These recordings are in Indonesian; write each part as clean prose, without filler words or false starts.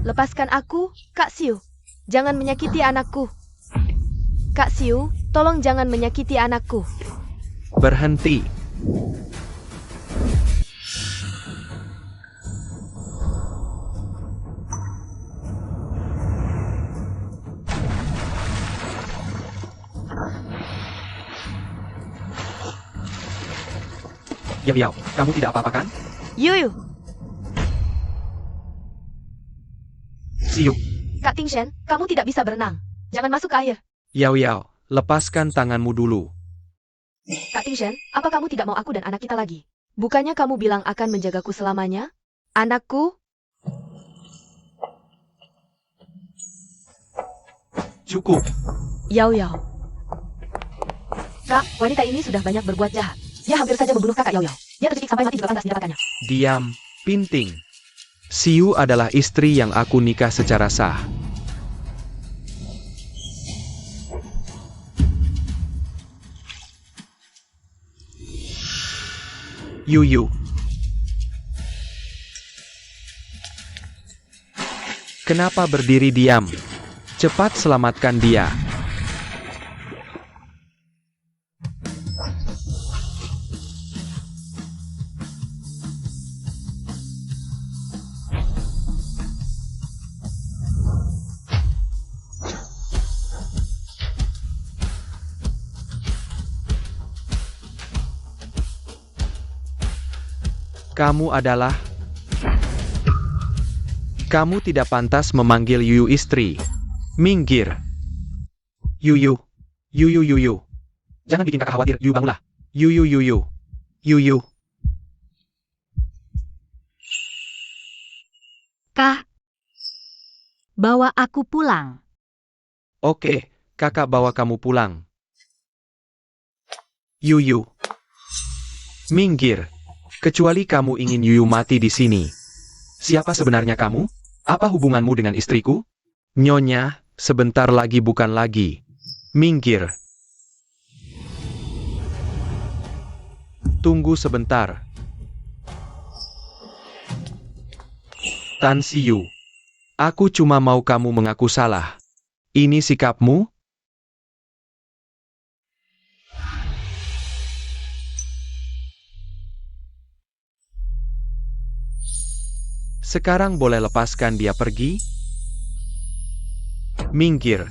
Lepaskan aku, Kak Siu. Jangan menyakiti anakku. Kak Siu, tolong jangan menyakiti anakku. Berhenti. Yao, kamu tidak apa-apa kan? Yuyu, Siu, Kak Tingshen, kamu tidak bisa berenang. Jangan masuk ke air. Yao, lepaskan tanganmu dulu. Kak Tingshen, apa kamu tidak mau aku dan anak kita lagi? Bukannya kamu bilang akan menjagaku selamanya? Anakku? cukup. Yao. Kak, wanita ini sudah banyak berbuat jahat. Dia hampir saja membunuh kakak Yao. Dia tercekik sampai mati juga pantas didapatkannya. Diam, Pinting. Siu adalah istri yang aku nikah secara sah. Yuyu. Kenapa berdiri diam? Cepat selamatkan dia. Kamu tidak pantas memanggil Yuyu istri. Minggir. Yuyu. Jangan bikin kakak khawatir, Yu bangunlah. Yuyu. Kak, bawa aku pulang. Oke, kakak bawa kamu pulang. Yuyu. Minggir. Kecuali kamu ingin Yuyu mati di sini. Siapa sebenarnya kamu? Apa hubunganmu dengan istriku? Nyonya, sebentar lagi bukan lagi. Minggir. Tunggu sebentar. Tan Siu. Aku cuma mau kamu mengaku salah. Ini sikapmu? Sekarang boleh lepaskan dia pergi? Minggir.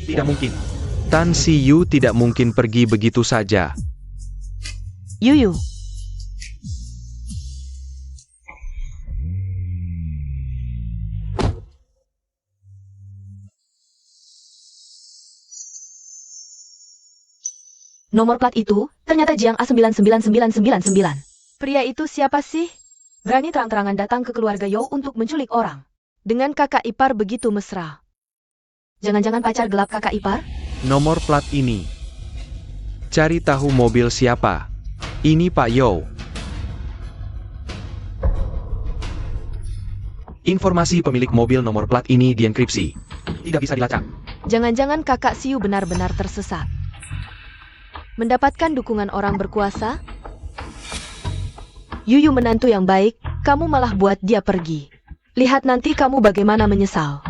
Tidak mungkin. Tan Siu tidak mungkin pergi begitu saja. Yuyu. Nomor plat itu, ternyata Jiang A99999. Pria itu siapa sih? Berani terang-terangan datang ke keluarga You untuk menculik orang. Dengan kakak ipar begitu mesra. Jangan-jangan pacar gelap kakak ipar? Nomor plat ini. Cari tahu mobil siapa. Ini Pak Yo. Informasi pemilik mobil nomor plat ini dienkripsi. Tidak bisa dilacak. Jangan-jangan kakak Siu benar-benar tersesat. Mendapatkan dukungan orang berkuasa? Yuyu menantu yang baik, kamu malah buat dia pergi. Lihat nanti kamu bagaimana menyesal.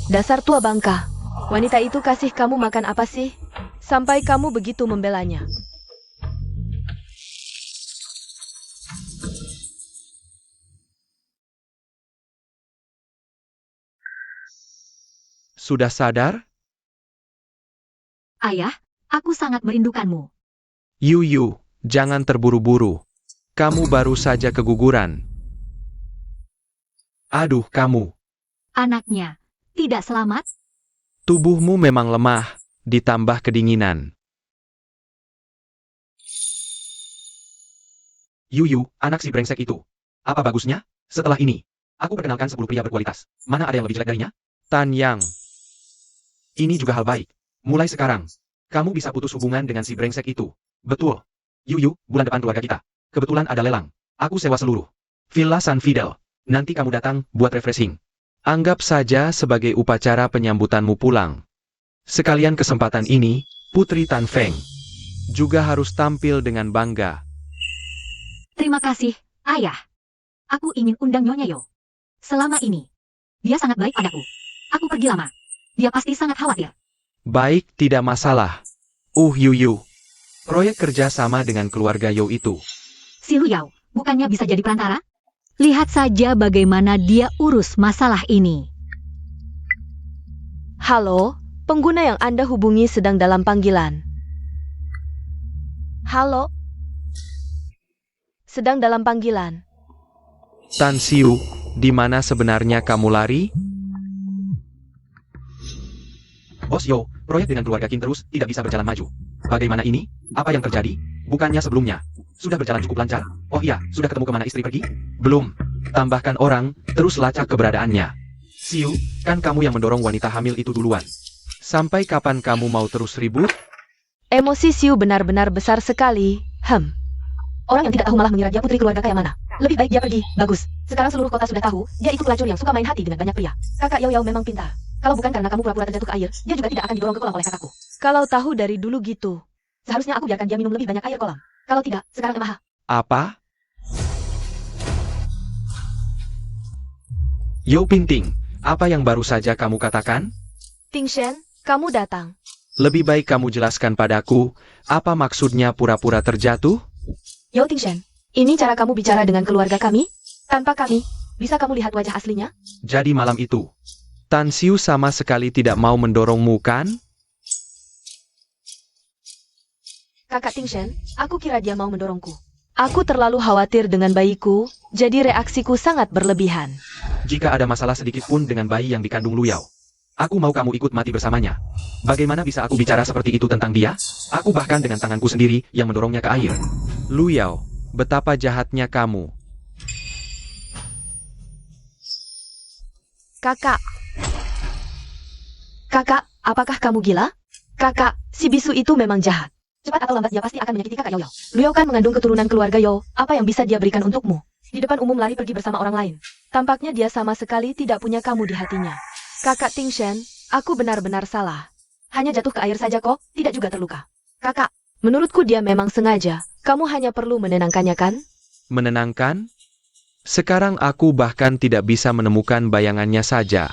Dasar tua bangka. Wanita itu kasih kamu makan apa sih? Sampai kamu begitu membelanya. Sudah sadar? Ayah, aku sangat merindukanmu. Yuyu, jangan terburu-buru. Kamu baru saja keguguran. Aduh, kamu. Anaknya, tidak selamat? Tubuhmu memang lemah, ditambah kedinginan. Yuyu, anak si brengsek itu. Apa bagusnya? Setelah ini, aku perkenalkan 10 pria berkualitas. Mana ada yang lebih jelek darinya? Tan Yang. Ini juga hal baik. Mulai sekarang, kamu bisa putus hubungan dengan si brengsek itu. Betul. Yuyu, bulan depan keluarga kita. Kebetulan ada lelang. Aku sewa seluruh Villa San Fidel. Nanti kamu datang buat refreshing. Anggap saja sebagai upacara penyambutanmu pulang. Sekalian kesempatan ini, Putri Tan Feng. juga harus tampil dengan bangga. Terima kasih, Ayah. Aku ingin undang Nyonya Yo. Selama ini, dia sangat baik padaku. Aku pergi lama. Dia pasti sangat khawatir. Baik, tidak masalah. Yuyu. Proyek kerja sama dengan keluarga Yo itu. Si Lu Yao, bukannya bisa jadi perantara? Lihat saja bagaimana dia urus masalah ini. Halo, pengguna yang Anda hubungi sedang dalam panggilan. Halo? Sedang dalam panggilan. Tan Siu, di mana sebenarnya kamu lari? Bos Yo, proyek dengan keluarga Kim terus tidak bisa berjalan maju. Bagaimana ini? Apa yang terjadi? Bukannya sebelumnya sudah berjalan cukup lancar? Oh iya, sudah ketemu kemana istri pergi? Belum. Tambahkan orang, terus lacak keberadaannya. Siu, kan kamu yang mendorong wanita hamil itu duluan. Sampai kapan kamu mau terus ribut? Emosi Siu benar-benar besar sekali. Orang yang tidak tahu malah mengira dia putri keluarga kayak mana. Lebih baik dia pergi. Bagus. Sekarang seluruh kota sudah tahu, dia itu pelacur yang suka main hati dengan banyak pria. Kakak Yao Yao memang pintar. Kalau bukan karena kamu pura-pura terjatuh ke air, dia juga tidak akan didorong ke kolam oleh kakakku. Kalau tahu dari dulu gitu, seharusnya aku biarkan dia minum lebih banyak air kolam. Kalau tidak, sekarang Emaha. Apa? Yo Pinting, apa yang baru saja kamu katakan? Ting Shen, kamu datang. Lebih baik kamu jelaskan padaku, apa maksudnya pura-pura terjatuh? Yo Ting Shen, ini cara kamu bicara dengan keluarga kami? Tanpa kami, bisa kamu lihat wajah aslinya? Jadi malam itu, Tan Siu sama sekali tidak mau mendorongmu kan? Kakak Ting Shen, aku kira dia mau mendorongku. Aku terlalu khawatir dengan bayiku, jadi reaksiku sangat berlebihan. jika ada masalah sedikit pun dengan bayi yang dikandung Lu Yao, aku mau kamu ikut mati bersamanya. Bagaimana bisa aku bicara seperti itu tentang dia? Aku bahkan dengan tanganku sendiri yang mendorongnya ke air. Lu Yao, betapa jahatnya kamu. Kakak. Kakak, apakah kamu gila? Kakak, si bisu itu memang jahat. Cepat atau lambat dia pasti akan menyakiti kakak Yao Yao. Lu Yao kan mengandung keturunan keluarga Yao, apa yang bisa dia berikan untukmu? Di depan umum lari pergi bersama orang lain. Tampaknya dia sama sekali tidak punya kamu di hatinya. Kakak Ting Shen, aku benar-benar salah. Hanya jatuh ke air saja kok, tidak juga terluka. Kakak, menurutku dia memang sengaja. Kamu hanya perlu menenangkannya kan? Menenangkan? Sekarang aku bahkan tidak bisa menemukan bayangannya saja.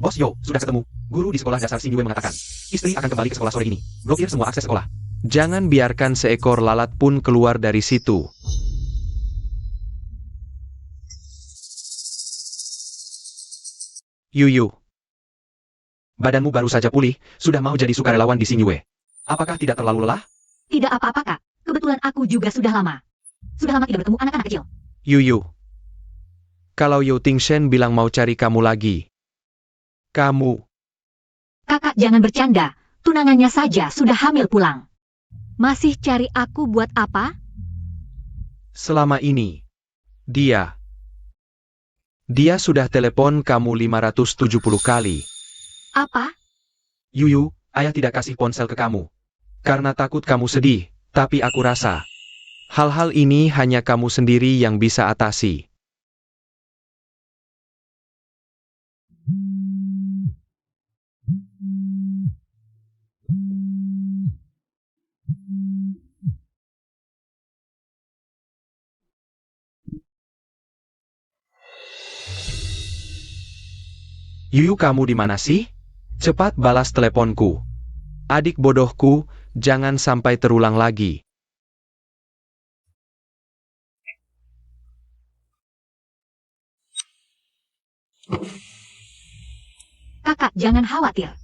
Bos Yo, sudah ketemu. Guru di sekolah dasar Xingyue mengatakan, istri akan kembali ke sekolah sore ini. Blokir semua akses sekolah. Jangan biarkan seekor lalat pun keluar dari situ. Yuyu, Badanmu baru saja pulih, sudah mau jadi sukarelawan di Xingyue. Apakah tidak terlalu lelah? Tidak apa-apa, Kak. Kebetulan aku juga sudah lama. Sudah lama tidak bertemu anak-anak kecil. Yuyu. Kalau Yu Tingshen bilang mau cari kamu lagi. Kamu, Kakak jangan bercanda. Tunangannya saja sudah hamil pulang. Masih cari aku buat apa? selama ini, dia sudah telepon kamu 570 kali. Apa? Yuyu, ayah tidak kasih ponsel ke kamu. Karena takut kamu sedih, tapi aku rasa hal-hal ini hanya kamu sendiri yang bisa atasi. Yuyu, kamu di mana sih? Cepat balas teleponku. Adik bodohku, jangan sampai terulang lagi. Kakak jangan khawatir.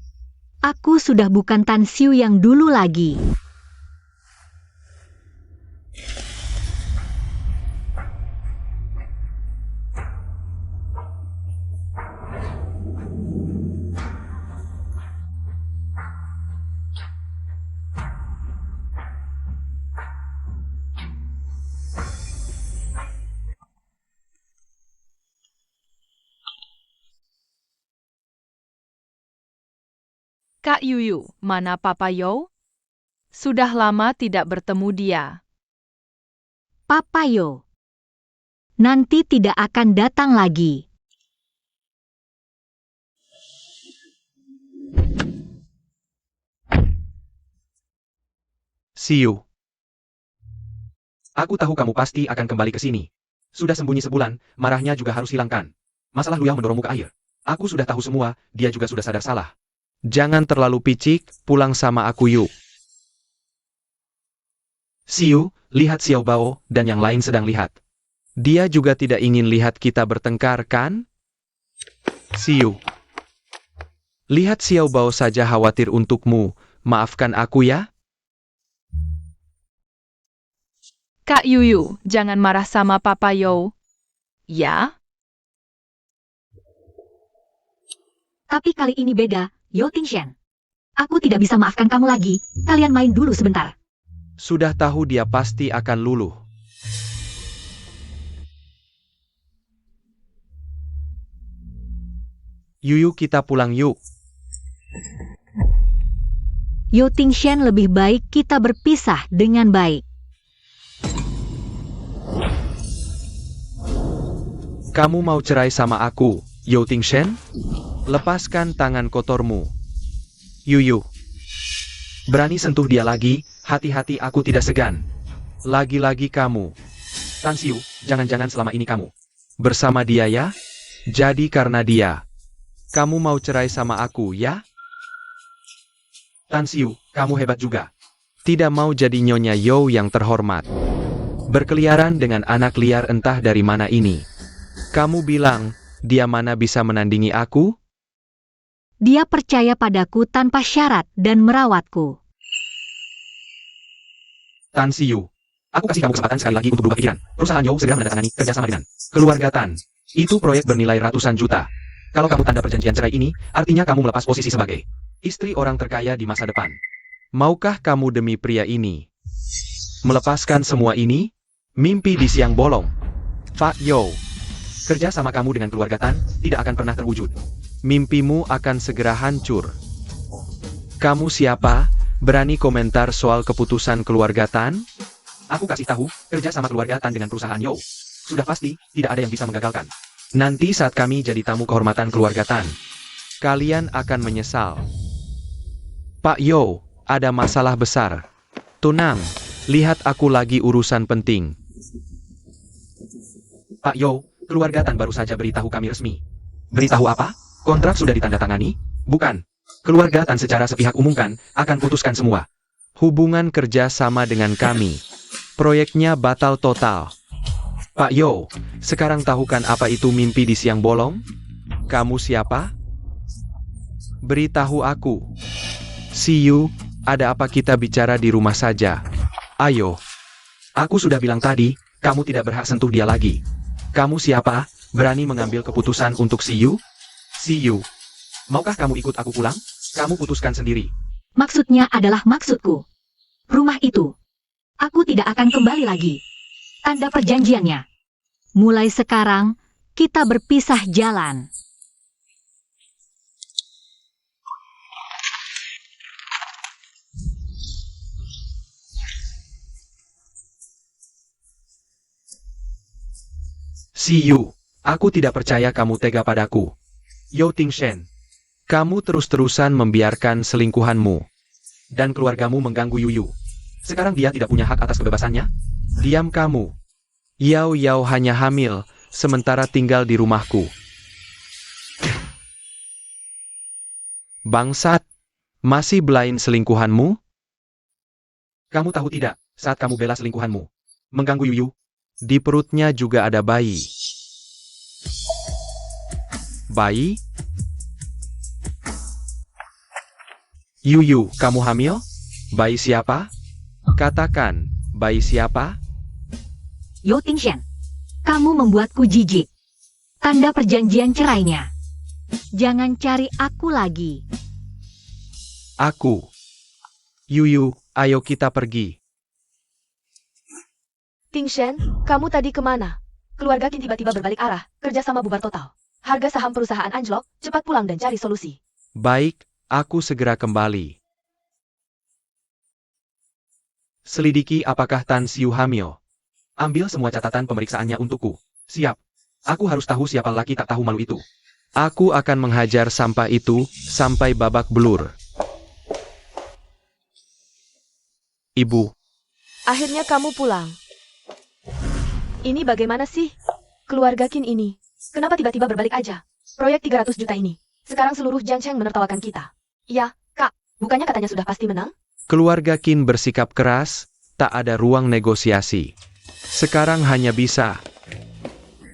Aku sudah bukan Tan Siu yang dulu lagi. Kak Yuyu, mana Papa Yo? Sudah lama tidak bertemu dia. Papa Yo. Nanti tidak akan datang lagi. See you. Aku tahu kamu pasti akan kembali ke sini. Sudah sembunyi sebulan, marahnya juga harus hilangkan. Masalah Luyang mendorongmu ke air. Aku sudah tahu semua, dia juga sudah sadar salah. Jangan terlalu picik, pulang sama aku yuk. See you, lihat Xiao Bao, dan yang lain sedang lihat. Dia juga tidak ingin lihat kita bertengkar, kan? See you. Lihat Xiao Bao saja khawatir untukmu, maafkan aku ya? Kak Yuyu, jangan marah sama Papa Yo. Ya? Tapi kali ini beda, Yo Tingshen. Aku tidak bisa maafkan kamu lagi, kalian main dulu sebentar. Sudah tahu dia pasti akan luluh. Yuyu, kita pulang yuk. Yo Tingshen, lebih baik kita berpisah dengan baik. Kamu mau cerai sama aku, Yo Tingshen? Lepaskan tangan kotormu. Yuyu. Berani sentuh dia lagi, hati-hati aku tidak segan. Lagi-lagi kamu. Tan Xiu, jangan-jangan selama ini kamu Bersama dia ya? Jadi karena dia. Kamu mau cerai sama aku ya? Tan Xiu, kamu hebat juga. Tidak mau jadi Nyonya Yo yang terhormat. Berkeliaran dengan anak liar entah dari mana ini. Kamu bilang, dia mana bisa menandingi aku? Dia percaya padaku tanpa syarat dan merawatku. Tan Xiu, aku kasih kamu kesempatan sekali lagi untuk berubah pikiran. Perusahaan Yo segera menandatangani kerjasama dengan keluarga Tan. Itu proyek bernilai ratusan juta. Kalau kamu tanda perjanjian cerai ini, artinya kamu melepas posisi sebagai istri orang terkaya di masa depan. Maukah kamu demi pria ini melepaskan semua ini? Mimpi di siang bolong. Pak Yo, Kerja sama kamu dengan keluarga Tan tidak akan pernah terwujud. mimpimu akan segera hancur. Kamu siapa? Berani komentar soal keputusan keluarga Tan? Aku kasih tahu, kerja sama keluarga Tan dengan perusahaan Yo. Sudah pasti, tidak ada yang bisa menggagalkan. Nanti saat kami jadi tamu kehormatan keluarga Tan, Kalian akan menyesal. Pak Yo, ada masalah besar. Tenang, lihat aku lagi urusan penting. Pak Yo, keluarga Tan baru saja beritahu kami resmi. Beritahu apa? Kontrak sudah ditandatangani? Bukan. Keluarga Tan secara sepihak umumkan, akan putuskan semua. Hubungan kerja sama dengan kami. Proyeknya batal total. Pak Yo, sekarang tahu kan apa itu mimpi di siang bolong? Kamu siapa? Beritahu aku. See you, ada apa kita bicara di rumah saja? Ayo. Aku sudah bilang tadi, kamu tidak berhak sentuh dia lagi. Kamu siapa? Berani mengambil keputusan untuk see you? See you. Maukah kamu ikut aku pulang? Kamu putuskan sendiri. Maksudnya adalah maksudku. Rumah itu. Aku tidak akan kembali lagi. Tanda perjanjiannya. Mulai sekarang, kita berpisah jalan. See you. Aku tidak percaya kamu tega padaku. Yo Tingshen. Kamu terus-terusan membiarkan selingkuhanmu. Dan keluargamu mengganggu Yuyu. Sekarang dia tidak punya hak atas kebebasannya? Diam kamu. Yao Yao hanya hamil, sementara tinggal di rumahku. Bangsat, masih belain selingkuhanmu? Kamu tahu tidak, saat kamu bela selingkuhanmu, mengganggu Yuyu, Di perutnya juga ada bayi. Bayi? Yuyu, kamu hamil? Bayi siapa? Katakan, bayi siapa? Yo Tingshen, kamu membuatku jijik. Tanda perjanjian cerainya. Jangan cari aku lagi. Aku. Yuyu, ayo kita pergi. Tingshen, kamu tadi kemana? Keluarga Qin tiba-tiba berbalik arah, kerjasama bubar total. Harga saham perusahaan anjlok, cepat pulang dan cari solusi. Baik, aku segera kembali. selidiki apakah Tan Xiu hamil. Ambil semua catatan pemeriksaannya untukku. Siap. Aku harus tahu siapa laki tak tahu malu itu. Aku akan menghajar sampah itu, sampai babak belur. Ibu. Akhirnya kamu pulang. Ini bagaimana sih? Keluarga Qin ini. Kenapa tiba-tiba berbalik aja? Proyek 300 juta ini. Sekarang seluruh Jiangcheng menertawakan kita. Ya, Kak. Bukannya katanya sudah pasti menang? Keluarga Qin bersikap keras, tak ada ruang negosiasi. Sekarang hanya bisa.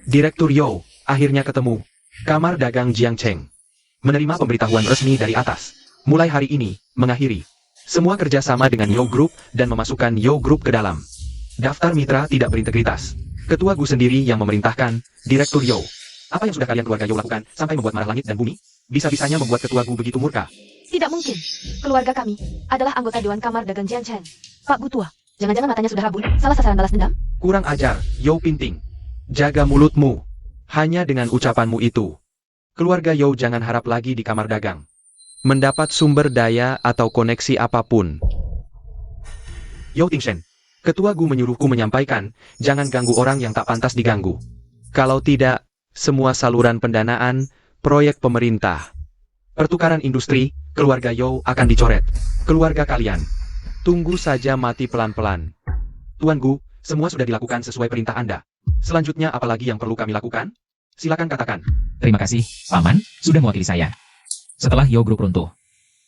Direktur Yo, akhirnya ketemu. Kamar Dagang Jiangcheng. Menerima pemberitahuan resmi dari atas. Mulai hari ini, mengakhiri semua kerjasama dengan Yo Group dan memasukkan Yo Group ke dalam daftar mitra tidak berintegritas. Ketua Gu sendiri yang memerintahkan, Direktur Yo. Apa yang sudah kalian keluarga Yo lakukan sampai membuat marah langit dan bumi? Bisa-bisanya membuat Ketua Gu begitu murka. Tidak mungkin. Keluarga kami adalah anggota Dewan Kamar Dagang Jiangcheng. Pak Gu tua, jangan-jangan matanya sudah rabun? Salah sasaran balas dendam? Kurang ajar, Yo Pinting. Jaga mulutmu. Hanya dengan ucapanmu itu. Keluarga Yo jangan harap lagi di kamar dagang. Mendapat sumber daya atau koneksi apapun. Yo Tingshen. Ketua Gu menyuruhku menyampaikan, jangan ganggu orang yang tak pantas diganggu. Kalau tidak, semua saluran pendanaan, proyek pemerintah, pertukaran industri, keluarga Yo akan dicoret. Keluarga kalian. Tunggu saja mati pelan-pelan. Tuan Gu, semua sudah dilakukan sesuai perintah Anda. Selanjutnya apalagi yang perlu kami lakukan? Silakan katakan. Terima kasih, Paman, sudah mewakili saya. Setelah Yo Group runtuh,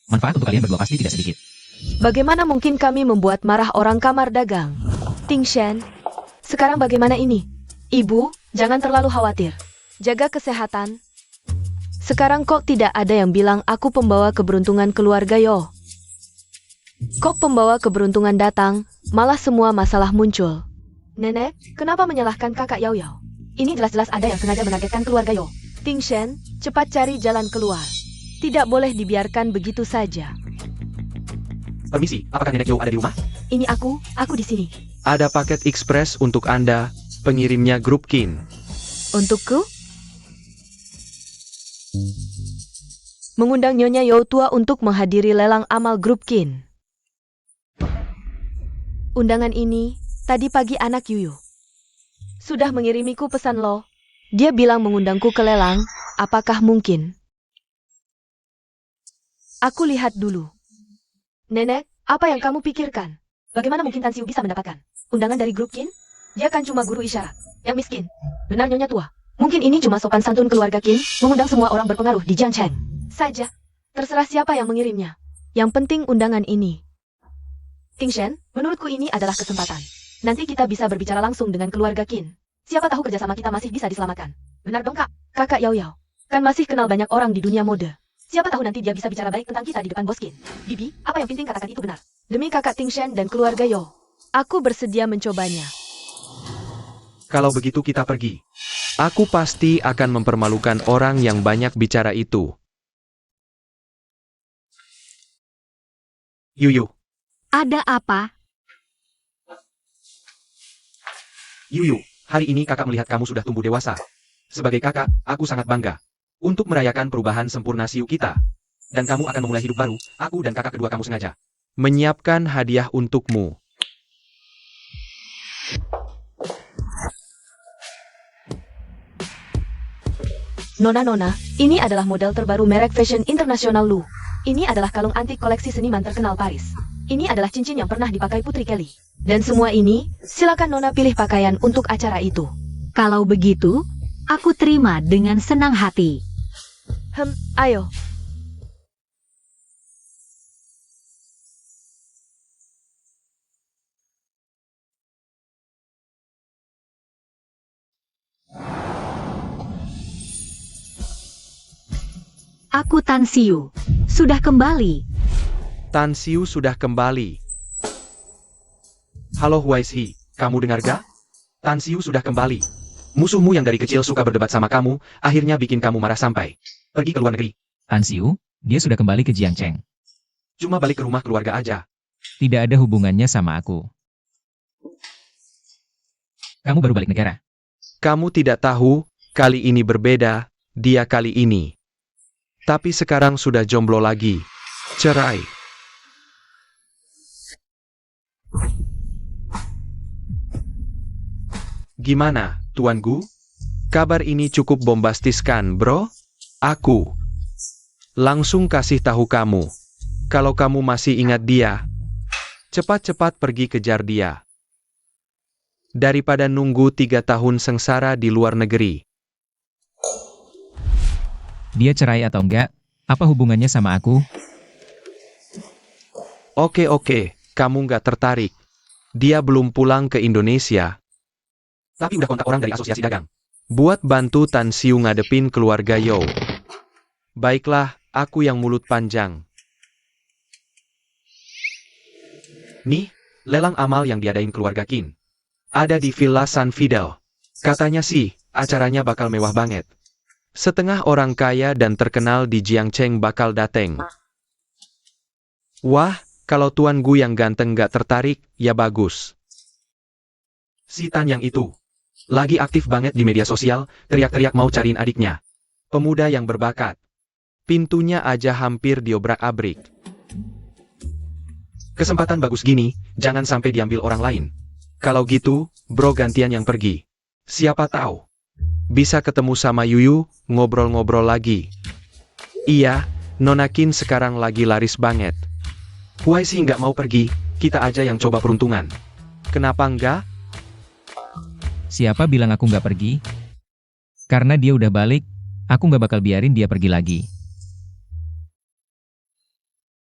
manfaat untuk kalian berdua pasti tidak sedikit. Bagaimana mungkin kami membuat marah orang kamar dagang? Tingshen, sekarang bagaimana ini? Ibu, jangan terlalu khawatir. Jaga kesehatan. Sekarang kok tidak ada yang bilang aku pembawa keberuntungan keluarga Yo? Kok pembawa keberuntungan datang, malah semua masalah muncul. Nenek, kenapa menyalahkan kakak Yao Yao? Ini jelas-jelas ada yang sengaja menargetkan keluarga Yo. Tingshen, cepat cari jalan keluar. Tidak boleh dibiarkan begitu saja. Permisi, apakah Nenek Yo ada di rumah? Ini aku di sini. Ada paket ekspres untuk Anda, pengirimnya Grup Qin. Untukku? Mengundang Nyonya Yo tua untuk menghadiri lelang amal Grup Qin. Undangan ini, tadi pagi anak Yuyu sudah mengirimiku pesan lo. Dia bilang mengundangku ke lelang, apakah mungkin? Aku lihat dulu. Nenek, apa yang kamu pikirkan? Bagaimana mungkin Tan Siu bisa mendapatkan undangan dari Grup Qin? Dia kan cuma guru isyarat, yang miskin. Benar Nyonya tua. Mungkin ini cuma sopan santun keluarga Qin, mengundang semua orang berpengaruh di Jiangcheng saja. Terserah siapa yang mengirimnya. Yang penting undangan ini. Tingshen, menurutku ini adalah kesempatan. Nanti kita bisa berbicara langsung dengan keluarga Qin. Siapa tahu kerjasama kita masih bisa diselamatkan. Benar dong kak? Kakak Yao Yao. Kan masih kenal banyak orang di dunia mode. Siapa tahu nanti dia bisa bicara baik tentang kita di depan bos Qin. Bibi, apa yang Pinting katakan itu benar. Demi kakak Tingshen dan keluarga Yo, aku bersedia mencobanya. Kalau begitu kita pergi. Aku pasti akan mempermalukan orang yang banyak bicara itu. Yuyu. Ada apa? Yuyu, hari ini kakak melihat kamu sudah tumbuh dewasa. Sebagai kakak, aku sangat bangga. Untuk merayakan perubahan sempurna Siu kita. Dan kamu akan memulai hidup baru, aku dan kakak kedua kamu sengaja menyiapkan hadiah untukmu. Nona-nona, ini adalah model terbaru merek fashion internasional Lu. Ini adalah kalung antik koleksi seniman terkenal Paris. Ini adalah cincin yang pernah dipakai Putri Kelly. Dan semua ini, silakan Nona pilih pakaian untuk acara itu. Kalau begitu, aku terima dengan senang hati. Ayo. Aku Tan Siu. Sudah kembali. Tan Siu sudah kembali. Halo Wise He, kamu dengar gak? Tan Siu sudah kembali. Musuhmu yang dari kecil suka berdebat sama kamu, akhirnya bikin kamu marah sampai pergi ke luar negeri. Tan Siu, dia sudah kembali ke Jiangcheng. Cuma balik ke rumah keluarga aja. Tidak ada hubungannya sama aku. Kamu baru balik negara. Kamu tidak tahu, kali ini berbeda, dia kali ini. Tapi sekarang sudah jomblo lagi. Cerai. Gimana, Tuan Gu? Kabar ini cukup bombastis kan, bro? Aku langsung kasih tahu kamu. Kalau kamu masih ingat dia, Cepat-cepat pergi kejar dia. Daripada nunggu 3 tahun sengsara di luar negeri. Dia cerai atau enggak, apa hubungannya sama aku? Oke, kamu nggak tertarik. Dia belum pulang ke Indonesia. Tapi udah kontak orang dari asosiasi dagang. Buat bantu Tan Siu ngadepin keluarga Yo. Baiklah, aku yang mulut panjang. Nih, lelang amal yang diadain keluarga Qin. Ada di Villa San Fidel. Katanya sih, acaranya bakal mewah banget. Setengah orang kaya dan terkenal di Jiangcheng bakal dateng. Wah, kalau Tuan Gu yang ganteng gak tertarik, ya bagus. Si Tan yang itu. Lagi aktif banget di media sosial, teriak-teriak mau cariin adiknya. Pemuda yang berbakat. Pintunya aja hampir diobrak-abrik. Kesempatan bagus gini, jangan sampai diambil orang lain. Kalau gitu, bro gantian yang pergi. Siapa tahu. Bisa ketemu sama Yuyu, ngobrol-ngobrol lagi. Iya, Nona Qin sekarang lagi laris banget. Why sih nggak mau pergi, kita aja yang coba peruntungan. Kenapa enggak? Siapa bilang aku nggak pergi? Karena dia udah balik, aku nggak bakal biarin dia pergi lagi.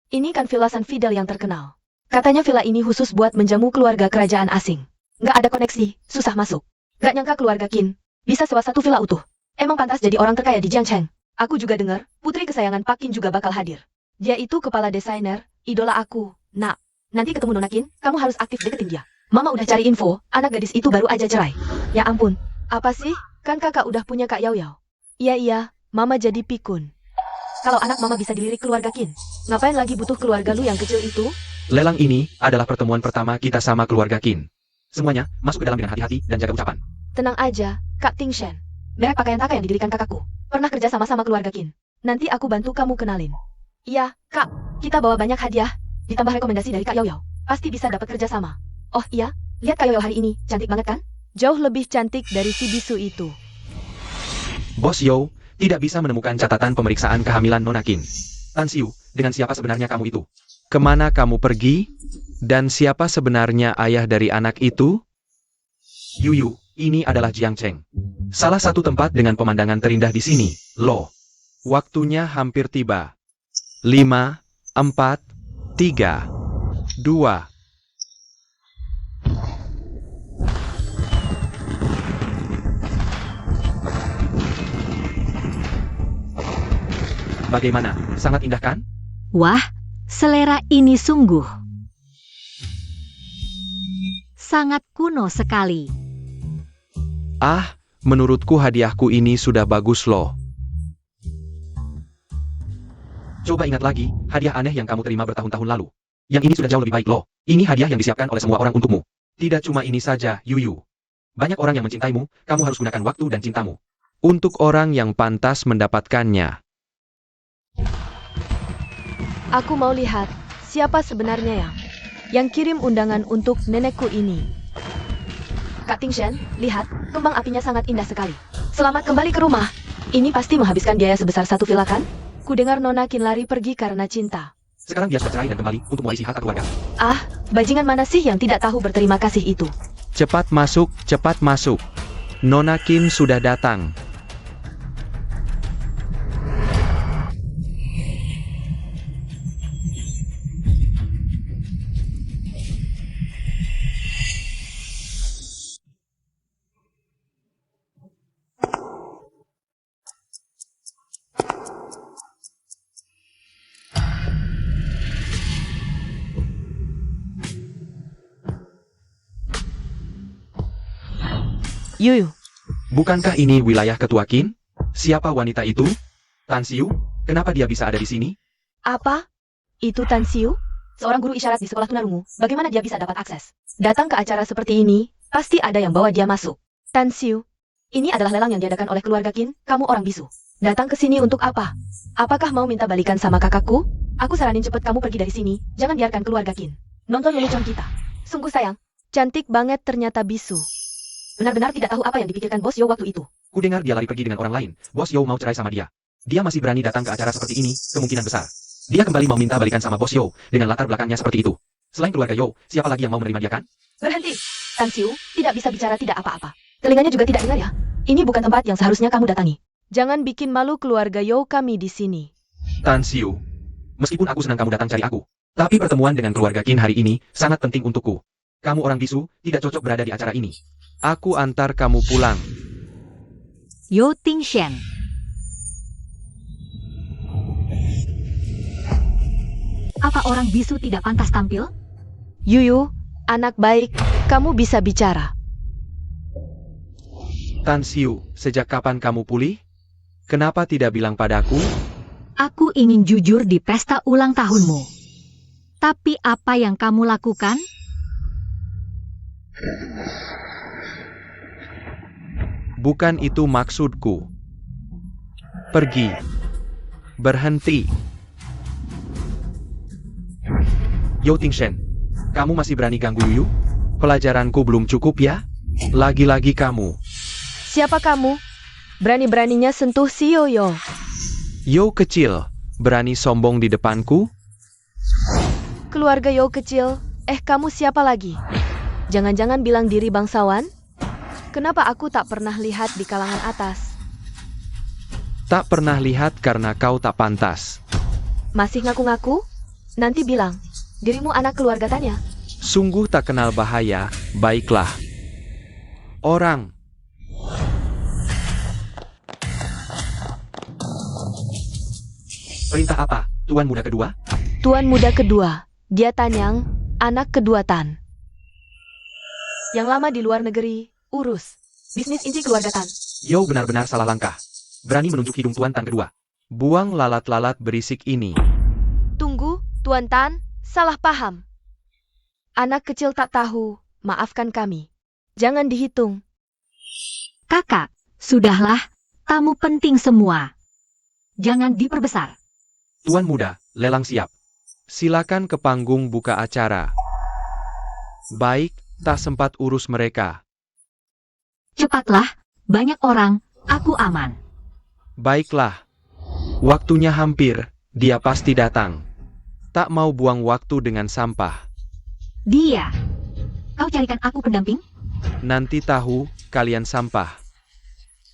Ini kan Villa San Fidel yang terkenal. Katanya villa ini khusus buat menjamu keluarga kerajaan asing. Nggak ada koneksi, susah masuk. Nggak nyangka keluarga Qin bisa sewa satu villa utuh. Emang pantas jadi orang terkaya di Jiangcheng. Aku juga dengar, putri kesayangan Pak Qin juga bakal hadir. Dia itu kepala desainer, idola aku. Nak, nanti ketemu Nona Qin, kamu harus aktif deketin dia. Mama udah cari info, anak gadis itu baru aja cerai. Ya ampun, apa sih? Kan kakak udah punya Kak Yao Yao. Iya, Mama jadi pikun. Kalau anak Mama bisa dilirik keluarga Qin, ngapain lagi butuh keluarga lu yang kecil itu? Lelang ini adalah pertemuan pertama kita sama keluarga Qin. Semuanya masuk ke dalam dengan hati-hati dan jaga ucapan. Tenang aja, Kak Ting Shen. Merek pakaian taka yang didirikan kakakku. Pernah kerja sama-sama keluarga Qin. Nanti aku bantu kamu kenalin. Iya, Kak. Kita bawa banyak hadiah. Ditambah rekomendasi dari Kak Yao Yao. Pasti bisa dapat kerja sama. Oh iya, lihat Kak Yao Yao hari ini. Cantik banget kan? Jauh lebih cantik dari si bisu itu. Bos Yo, tidak bisa menemukan catatan pemeriksaan kehamilan Nona Qin. Tan Siu, dengan siapa sebenarnya kamu itu? Kemana kamu pergi? Dan siapa sebenarnya ayah dari anak itu? Yuyu, ini adalah Jiangcheng. Salah satu tempat dengan pemandangan terindah di sini, loh. Waktunya hampir tiba. 5, 4, 3, 2. Bagaimana? Sangat indah kan? Wah, selera ini sungguh sangat kuno sekali. Ah, menurutku hadiahku ini sudah bagus loh. Coba ingat lagi, hadiah aneh yang kamu terima bertahun-tahun lalu. Yang ini sudah jauh lebih baik loh. Ini hadiah yang disiapkan oleh semua orang untukmu. Tidak cuma ini saja, Yuyu. Banyak orang yang mencintaimu, kamu harus gunakan waktu dan cintamu. Untuk orang yang pantas mendapatkannya. Aku mau lihat siapa sebenarnya yang kirim undangan untuk nenekku ini. Kak Ting Shen, lihat, kembang apinya sangat indah sekali. Selamat kembali ke rumah. Ini pasti menghabiskan biaya sebesar 1 villa kan? Kudengar Nona Qin lari pergi karena cinta. Sekarang dia sudah cerai dan kembali untuk mewarisi harta keluarga. Ah, bajingan mana sih yang tidak tahu berterima kasih itu? Cepat masuk, cepat masuk. Nona Qin sudah datang. Yuyu, Bukankah ini wilayah ketua Qin? Siapa wanita itu? Tan Siu? Kenapa dia bisa ada di sini? Apa? Itu Tan Siu? Seorang guru isyarat di sekolah tunarungu. Bagaimana dia bisa dapat akses? Datang ke acara seperti ini, pasti ada yang bawa dia masuk. Tan Siu, Ini adalah lelang yang diadakan oleh keluarga Qin. Kamu orang bisu. Datang ke sini untuk apa? Apakah mau minta balikan sama kakakku? Aku saranin cepet kamu pergi dari sini. Jangan biarkan keluarga Qin nonton lelucon kita. Sungguh sayang. cantik banget ternyata bisu. Benar-benar tidak tahu apa yang dipikirkan Bos Yo waktu itu. Ku dengar dia lari pergi dengan orang lain. Bos Yo mau cerai sama dia. Dia masih berani datang ke acara seperti ini, kemungkinan besar. Dia kembali mau minta balikan sama Bos Yo, dengan latar belakangnya seperti itu. Selain keluarga Yo, siapa lagi yang mau menerima dia kan? Berhenti. Tan Xiu, tidak bisa bicara tidak apa-apa. Telinganya juga tidak dengar ya. Ini bukan tempat yang seharusnya kamu datangi. Jangan bikin malu keluarga Yo kami di sini. Tan Xiu, meskipun aku senang kamu datang cari aku, tapi pertemuan dengan keluarga Qin hari ini sangat penting untukku. Kamu orang bisu, tidak cocok berada di acara ini. Aku antar kamu pulang. Yo Tingshen. Apa orang bisu tidak pantas tampil? Yuyu, anak baik, kamu bisa bicara. Tan Xiu, sejak kapan kamu pulih? Kenapa tidak bilang padaku? Aku ingin jujur di pesta ulang tahunmu. Tapi apa yang kamu lakukan? Bukan itu maksudku. Pergi. Berhenti. Yo Tingshen, kamu masih berani ganggu Yuyu? Pelajaranku belum cukup ya? Lagi-lagi kamu. Siapa kamu? Berani-beraninya sentuh si Yoyo. Yo kecil, berani sombong di depanku? Keluarga Yo kecil, kamu siapa lagi? Jangan-jangan bilang diri bangsawan? Kenapa aku tak pernah lihat di kalangan atas? Tak pernah lihat karena kau tak pantas. Masih ngaku-ngaku? Nanti bilang, dirimu anak keluarga Tanya. Sungguh tak kenal bahaya, baiklah. Orang. Perintah apa, Tuan Muda Kedua? Tuan muda kedua, dia Tanyang, anak kedua Tan. Yang lama di luar negeri, urus bisnis inti keluarga Tan. Yo benar-benar salah langkah. Berani menunjuk hidung Tuan Tan kedua. Buang lalat-lalat berisik ini. Tunggu, Tuan Tan, salah paham. Anak kecil tak tahu, maafkan kami. Jangan dihitung. Kakak, sudahlah, tamu penting semua. Jangan diperbesar. Tuan Muda, lelang siap. Silakan ke panggung buka acara. Baik, tak sempat urus mereka. Cepatlah, banyak orang, aku aman. Baiklah. Waktunya hampir, dia pasti datang. Tak mau buang waktu dengan sampah. Dia. Kau carikan aku pendamping? Nanti tahu, kalian sampah.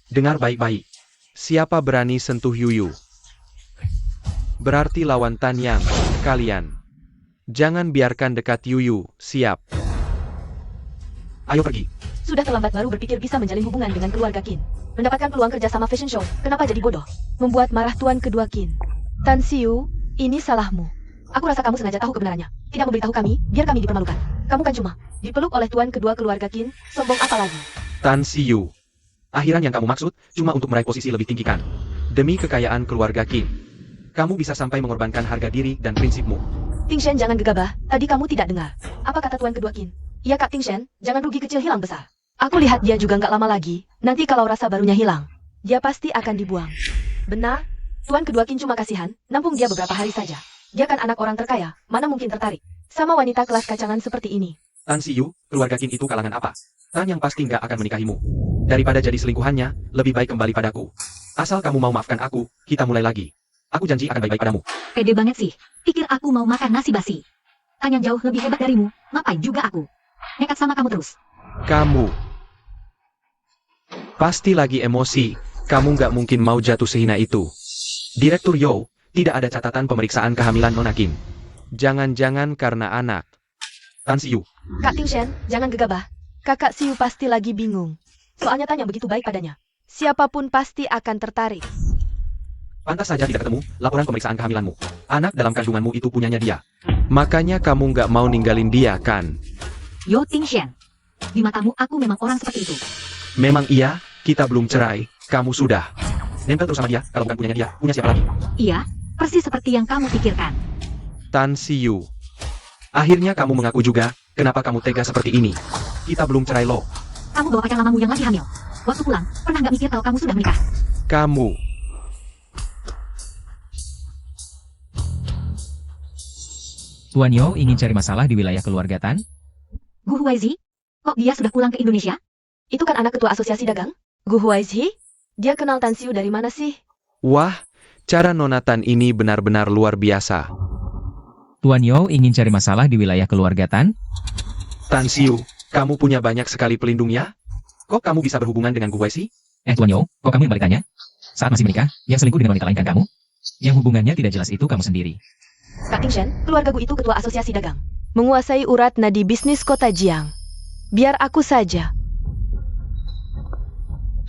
Dengar baik-baik. Siapa berani sentuh Yuyu? Berarti lawan Tanyang, kalian. Jangan biarkan dekat Yuyu, siap. Ayo pergi. Sudah terlambat baru berpikir bisa menjalin hubungan dengan keluarga Qin. Mendapatkan peluang kerja sama fashion show, kenapa jadi bodoh? Membuat marah tuan kedua Qin. Tan Xiu, ini salahmu. Aku rasa kamu sengaja tahu kebenarannya. Tidak memberitahu kami, biar kami dipermalukan. Kamu kan cuma dipeluk oleh tuan kedua keluarga Qin, sombong apa lagi? Tan Xiu. Akhiran yang kamu maksud, cuma untuk meraih posisi lebih tinggi kan? Demi kekayaan keluarga Qin. Kamu bisa sampai mengorbankan harga diri dan prinsipmu. Tingshen jangan gegabah, tadi kamu tidak dengar. Apa kata tuan kedua Qin? Iya Kak Tingshen, jangan rugi kecil hilang besar. Aku lihat dia juga nggak lama lagi, nanti kalau rasa barunya hilang, dia pasti akan dibuang. Benar, tuan kedua Qin cuma kasihan, nampung dia beberapa hari saja. Dia kan anak orang terkaya, mana mungkin tertarik sama wanita kelas kacangan seperti ini. Tan Xiu, keluarga Qin itu kalangan apa? Tan yang pasti nggak akan menikahimu. Daripada jadi selingkuhannya, lebih baik kembali padaku. Asal kamu mau maafkan aku, kita mulai lagi. Aku janji akan baik-baik padamu. Pede banget sih. Pikir aku mau makan nasi basi. Tanya jauh lebih hebat darimu, ngapain juga aku? Nekat sama kamu terus. Kamu. Pasti lagi emosi, kamu nggak mungkin mau jatuh sehina itu. Direktur Yo, tidak ada catatan pemeriksaan kehamilan Nona Qin. Jangan-jangan karena anak. Tan Xiu, Kak Tingshen, jangan gegabah. Kakak Xiu pasti lagi bingung. Soalnya Tanya begitu baik padanya. Siapapun pasti akan tertarik. pantas saja tidak ketemu laporan pemeriksaan kehamilanmu. Anak dalam kandunganmu itu punyanya dia. Makanya kamu nggak mau ninggalin dia, kan? Yo Tingshen. Di matamu aku memang orang seperti itu. Memang iya, kita belum cerai, kamu sudah. Nempel terus sama dia, kalau bukan punyanya dia, punya siapa lagi? Iya, persis seperti yang kamu pikirkan. Tan Xiu. Akhirnya kamu mengaku juga, kenapa kamu tega seperti ini? Kita belum cerai loh. Kamu bawa pacar lamamu yang lagi hamil. Waktu pulang, pernah nggak mikir kalau kamu sudah menikah? Kamu. Tuan Yo ingin cari masalah di wilayah keluarga Tan? Gu Huaizi? Kok dia sudah pulang ke Indonesia? Itu kan anak ketua asosiasi dagang? Gu Huaizhi? Dia kenal Tan Xiu dari mana sih? Wah, cara Nona Tan ini benar-benar luar biasa. Tuan Yo ingin cari masalah di wilayah keluarga Tan? Tan Xiu, kamu punya banyak sekali pelindung ya? Kok kamu bisa berhubungan dengan gue sih? Tuan Yo, kok kamu yang balik tanya? Saat masih menikah, yang selingkuh dengan wanita lain kan kamu? Yang hubungannya tidak jelas itu kamu sendiri. Kak Tingshen, keluarga Gu itu ketua asosiasi dagang. Menguasai urat nadi bisnis kota Jiang. Biar aku saja.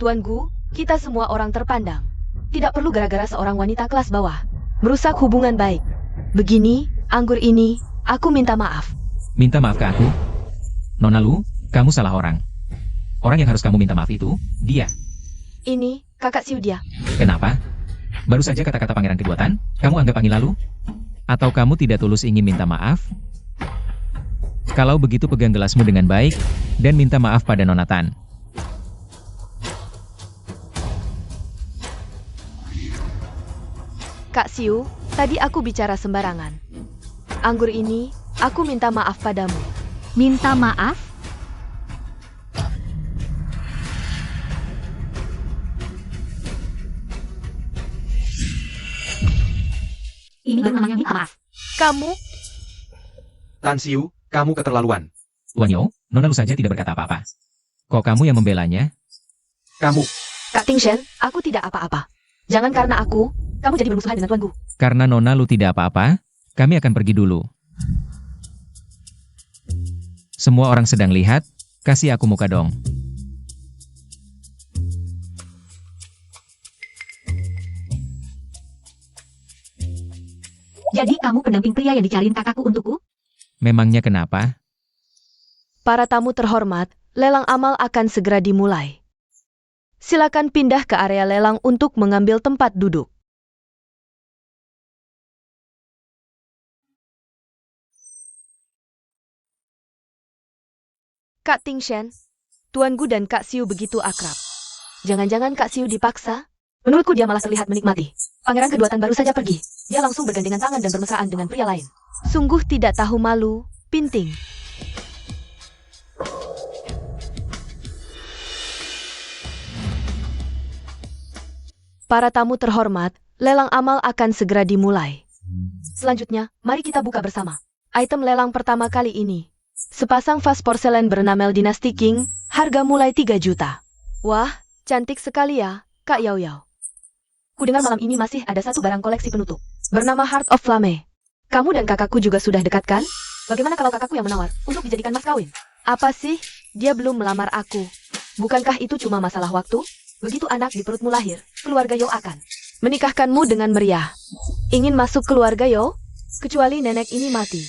Tuan Gu, kita semua orang terpandang. Tidak perlu gara-gara seorang wanita kelas bawah merusak hubungan baik. Begini, anggur ini, aku minta maaf. Minta maaf ke aku? Nona Lu, kamu salah orang. Orang yang harus kamu minta maaf itu, dia. Ini, kakak Xiu dia. Kenapa? Baru saja kata-kata pangeran kedua Tan, kamu anggap angin lalu? Atau kamu tidak tulus ingin minta maaf? Kalau begitu pegang gelasmu dengan baik, dan minta maaf pada Nona Tan. Kak Xiu, tadi aku bicara sembarangan. Anggur ini, aku minta maaf padamu. Minta maaf? Ini baru namanya minta maaf. Kamu, Tan Xiu, kamu keterlaluan. Tuan Yo, Nona Lu saja tidak berkata apa-apa. Kok kamu yang membelanya? Kamu, Kak Tingshen, aku tidak apa-apa. Jangan karena aku, kamu jadi bermusuhan dengan Tuan Gu. Karena Nona Lu tidak apa-apa, kami akan pergi dulu. Semua orang sedang lihat, kasih aku muka dong. Jadi kamu pendamping pria yang dicariin kakakku untukku? Memangnya kenapa? Para tamu terhormat, lelang amal akan segera dimulai. Silakan pindah ke area lelang untuk mengambil tempat duduk. Kak Tingshen, Tuan Gu dan Kak Xiu begitu akrab. Jangan-jangan Kak Xiu dipaksa? Menurutku dia malah terlihat menikmati. Pangeran kedua Tan baru saja pergi. Dia langsung bergandengan tangan dan bermesraan dengan pria lain. Sungguh tidak tahu malu, Pinting. Para tamu terhormat, lelang amal akan segera dimulai. Selanjutnya, mari kita buka bersama. Item lelang pertama kali ini. Sepasang vas porselen bernamel Dynasty King, harga mulai 3 juta. Wah, cantik sekali ya, Kak Yao Yao. Kudengar malam ini masih ada satu barang koleksi penutup, bernama Heart of Flame. Kamu dan kakakku juga sudah dekat kan? Bagaimana kalau kakakku yang menawar untuk dijadikan mas kawin? Apa sih? Dia belum melamar aku. Bukankah itu cuma masalah waktu? Begitu anak di perutmu lahir, keluarga Yo akan menikahkanmu dengan meriah. Ingin masuk keluarga Yo? Kecuali nenek ini mati.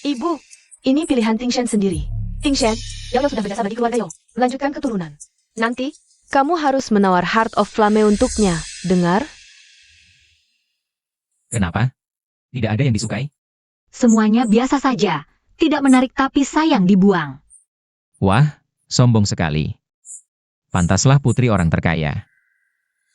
Ibu, ini pilihan Tingshen sendiri. Tingshen, Yao sudah berjasa bagi keluarga Yo. Melanjutkan keturunan. Nanti, kamu harus menawar Heart of Flame untuknya. Dengar? Kenapa? Tidak ada yang disukai? Semuanya biasa saja. Tidak menarik tapi sayang dibuang. Wah, sombong sekali. Pantaslah putri orang terkaya.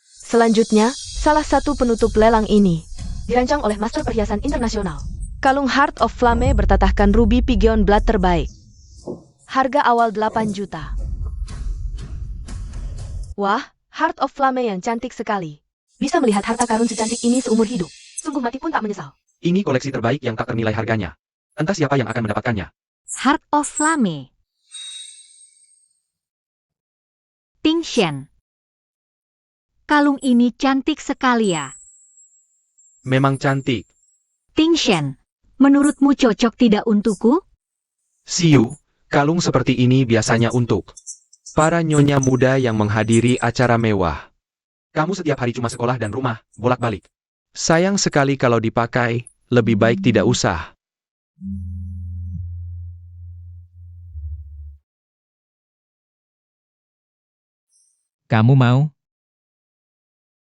Selanjutnya, salah satu penutup lelang ini dirancang oleh Master Perhiasan Internasional. Kalung Heart of Flame bertatahkan ruby Pigeon Blood terbaik. Harga awal 8 juta. Wah, Heart of Flame yang cantik sekali. Bisa melihat harta karun secantik ini seumur hidup. Sungguh mati pun tak menyesal. ini koleksi terbaik yang tak ternilai harganya. Entah siapa yang akan mendapatkannya. Heart of Flame. Tingshen. Kalung ini cantik sekali ya. Memang cantik. Tingshen, menurutmu cocok tidak untukku? Xiu, kalung seperti ini biasanya untuk para nyonya muda yang menghadiri acara mewah. Kamu setiap hari cuma sekolah dan rumah, bolak-balik. Sayang sekali kalau dipakai, lebih baik tidak usah. Kamu mau?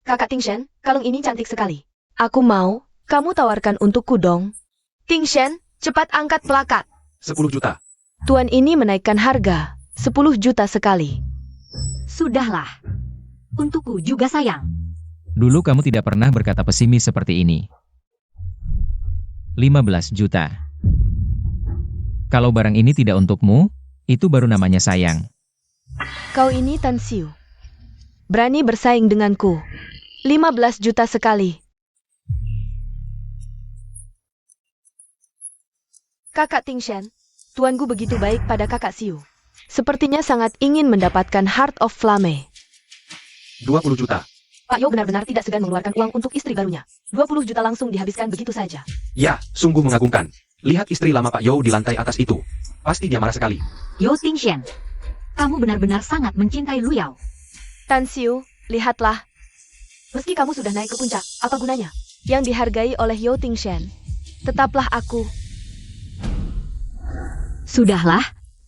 Kakak Tingshen, kalung ini cantik sekali. Aku mau, kamu tawarkan untukku dong. Tingshen, cepat angkat plakat. 10 juta. Tuan ini menaikkan harga, 10 juta sekali. Sudahlah. Untukku juga sayang. Dulu kamu tidak pernah berkata pesimis seperti ini. 15 juta. Kalau barang ini tidak untukmu, itu baru namanya sayang. Kau ini Tan Xiu. Berani bersaing denganku. 15 juta sekali. Kakak Tingshan, tuanku begitu baik pada kakak Siu. Sepertinya sangat ingin mendapatkan Heart of Flame. 20 juta. Pak Yo benar-benar tidak segan mengeluarkan uang untuk istri barunya. 20 juta langsung dihabiskan begitu saja. Ya, sungguh mengagumkan. Lihat istri lama Pak Yo di lantai atas itu. Pasti dia marah sekali. Yo Tingshan, kamu benar-benar sangat mencintai Lu Yao. Tan Siu, lihatlah. Meski kamu sudah naik ke puncak, apa gunanya? Yang dihargai oleh Yo Tingshan. Tetaplah aku. Sudahlah,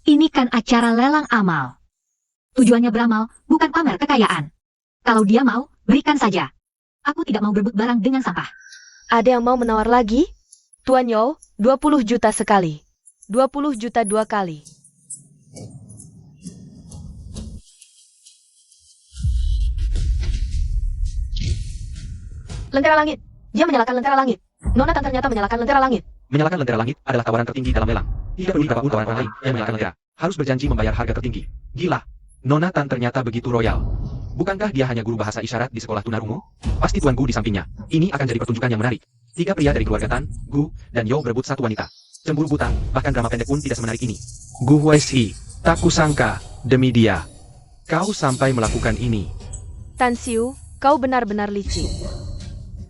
ini kan acara lelang amal. Tujuannya beramal, bukan pamer kekayaan. Kalau dia mau, berikan saja. Aku tidak mau berebut barang dengan sampah. Ada yang mau menawar lagi? Tuan Yo, 20 juta sekali. 20 juta 2 kali. Lentera langit. Dia menyalakan lentera langit. Nona Tan ternyata menyalakan lentera langit. Menyalakan lentera langit adalah tawaran tertinggi dalam lelang. Tidak peduli berapapun tawaran orang lain yang menyalakan lentera. Harus berjanji membayar harga tertinggi. Gila. Nona Tan ternyata begitu royal. Bukankah dia hanya guru bahasa isyarat di sekolah tunarungu? Pasti Tuan Gu di sampingnya. Ini akan jadi pertunjukan yang menarik. 3 pria dari keluarga Tan, Gu, dan Yo berebut satu wanita. Cemburu buta, bahkan drama pendek pun tidak semenarik ini. Gu Huaizhi, tak kusangka, demi dia. Kau sampai melakukan ini. Tan Siu, kau benar-benar licik.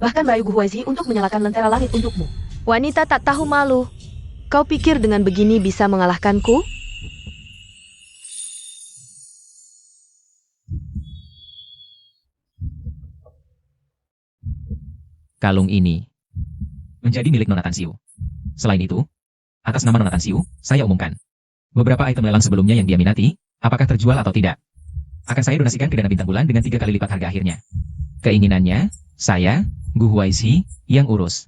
Bahkan merayu Gu Huaizhi untuk menyalakan lentera langit untukmu. Wanita tak tahu malu. Kau pikir dengan begini bisa mengalahkanku? Kalung ini menjadi milik Nona Tan Siu. Selain itu, atas nama Nona Tan Siu, saya umumkan. Beberapa item lelang sebelumnya yang dia minati, apakah terjual atau tidak, akan saya donasikan ke dana bintang bulan dengan 3 kali lipat harga akhirnya. Keinginannya, saya, Gu Huaizhi, yang urus.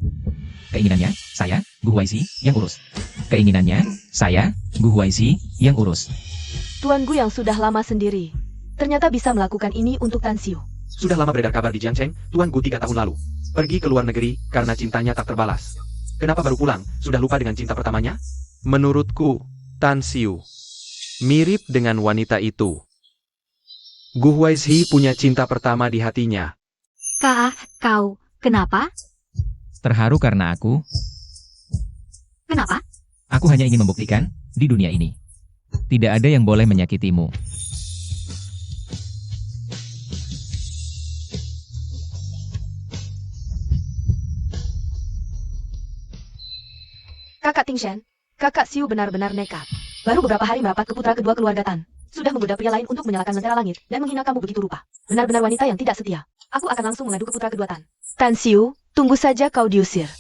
Keinginannya, saya, Gu Huaizhi, yang urus. Keinginannya, saya, Gu Huaizhi, yang urus. Tuan Gu yang sudah lama sendiri. Ternyata bisa melakukan ini untuk Tan Siu. Sudah lama beredar kabar di Jiangcheng, Tuan Gu 3 tahun lalu. Pergi ke luar negeri karena cintanya tak terbalas. Kenapa baru pulang? Sudah lupa dengan cinta pertamanya? Menurutku, Tan Siu mirip dengan wanita itu. Gu Huaizhi punya cinta pertama di hatinya. Kau, kenapa? Terharu karena aku Kenapa? hanya ingin membuktikan, di dunia ini, tidak ada yang boleh menyakitimu. Kakak Tingshan, kakak Siu benar-benar nekat. Baru beberapa hari merapat ke putra kedua keluarga Tan. Sudah menggoda pria lain untuk menyalakan lentera langit dan menghina kamu begitu rupa. Benar-benar wanita yang tidak setia. Aku akan langsung mengadu ke putra kedua Tan. Tan Siu, tunggu saja kau diusir.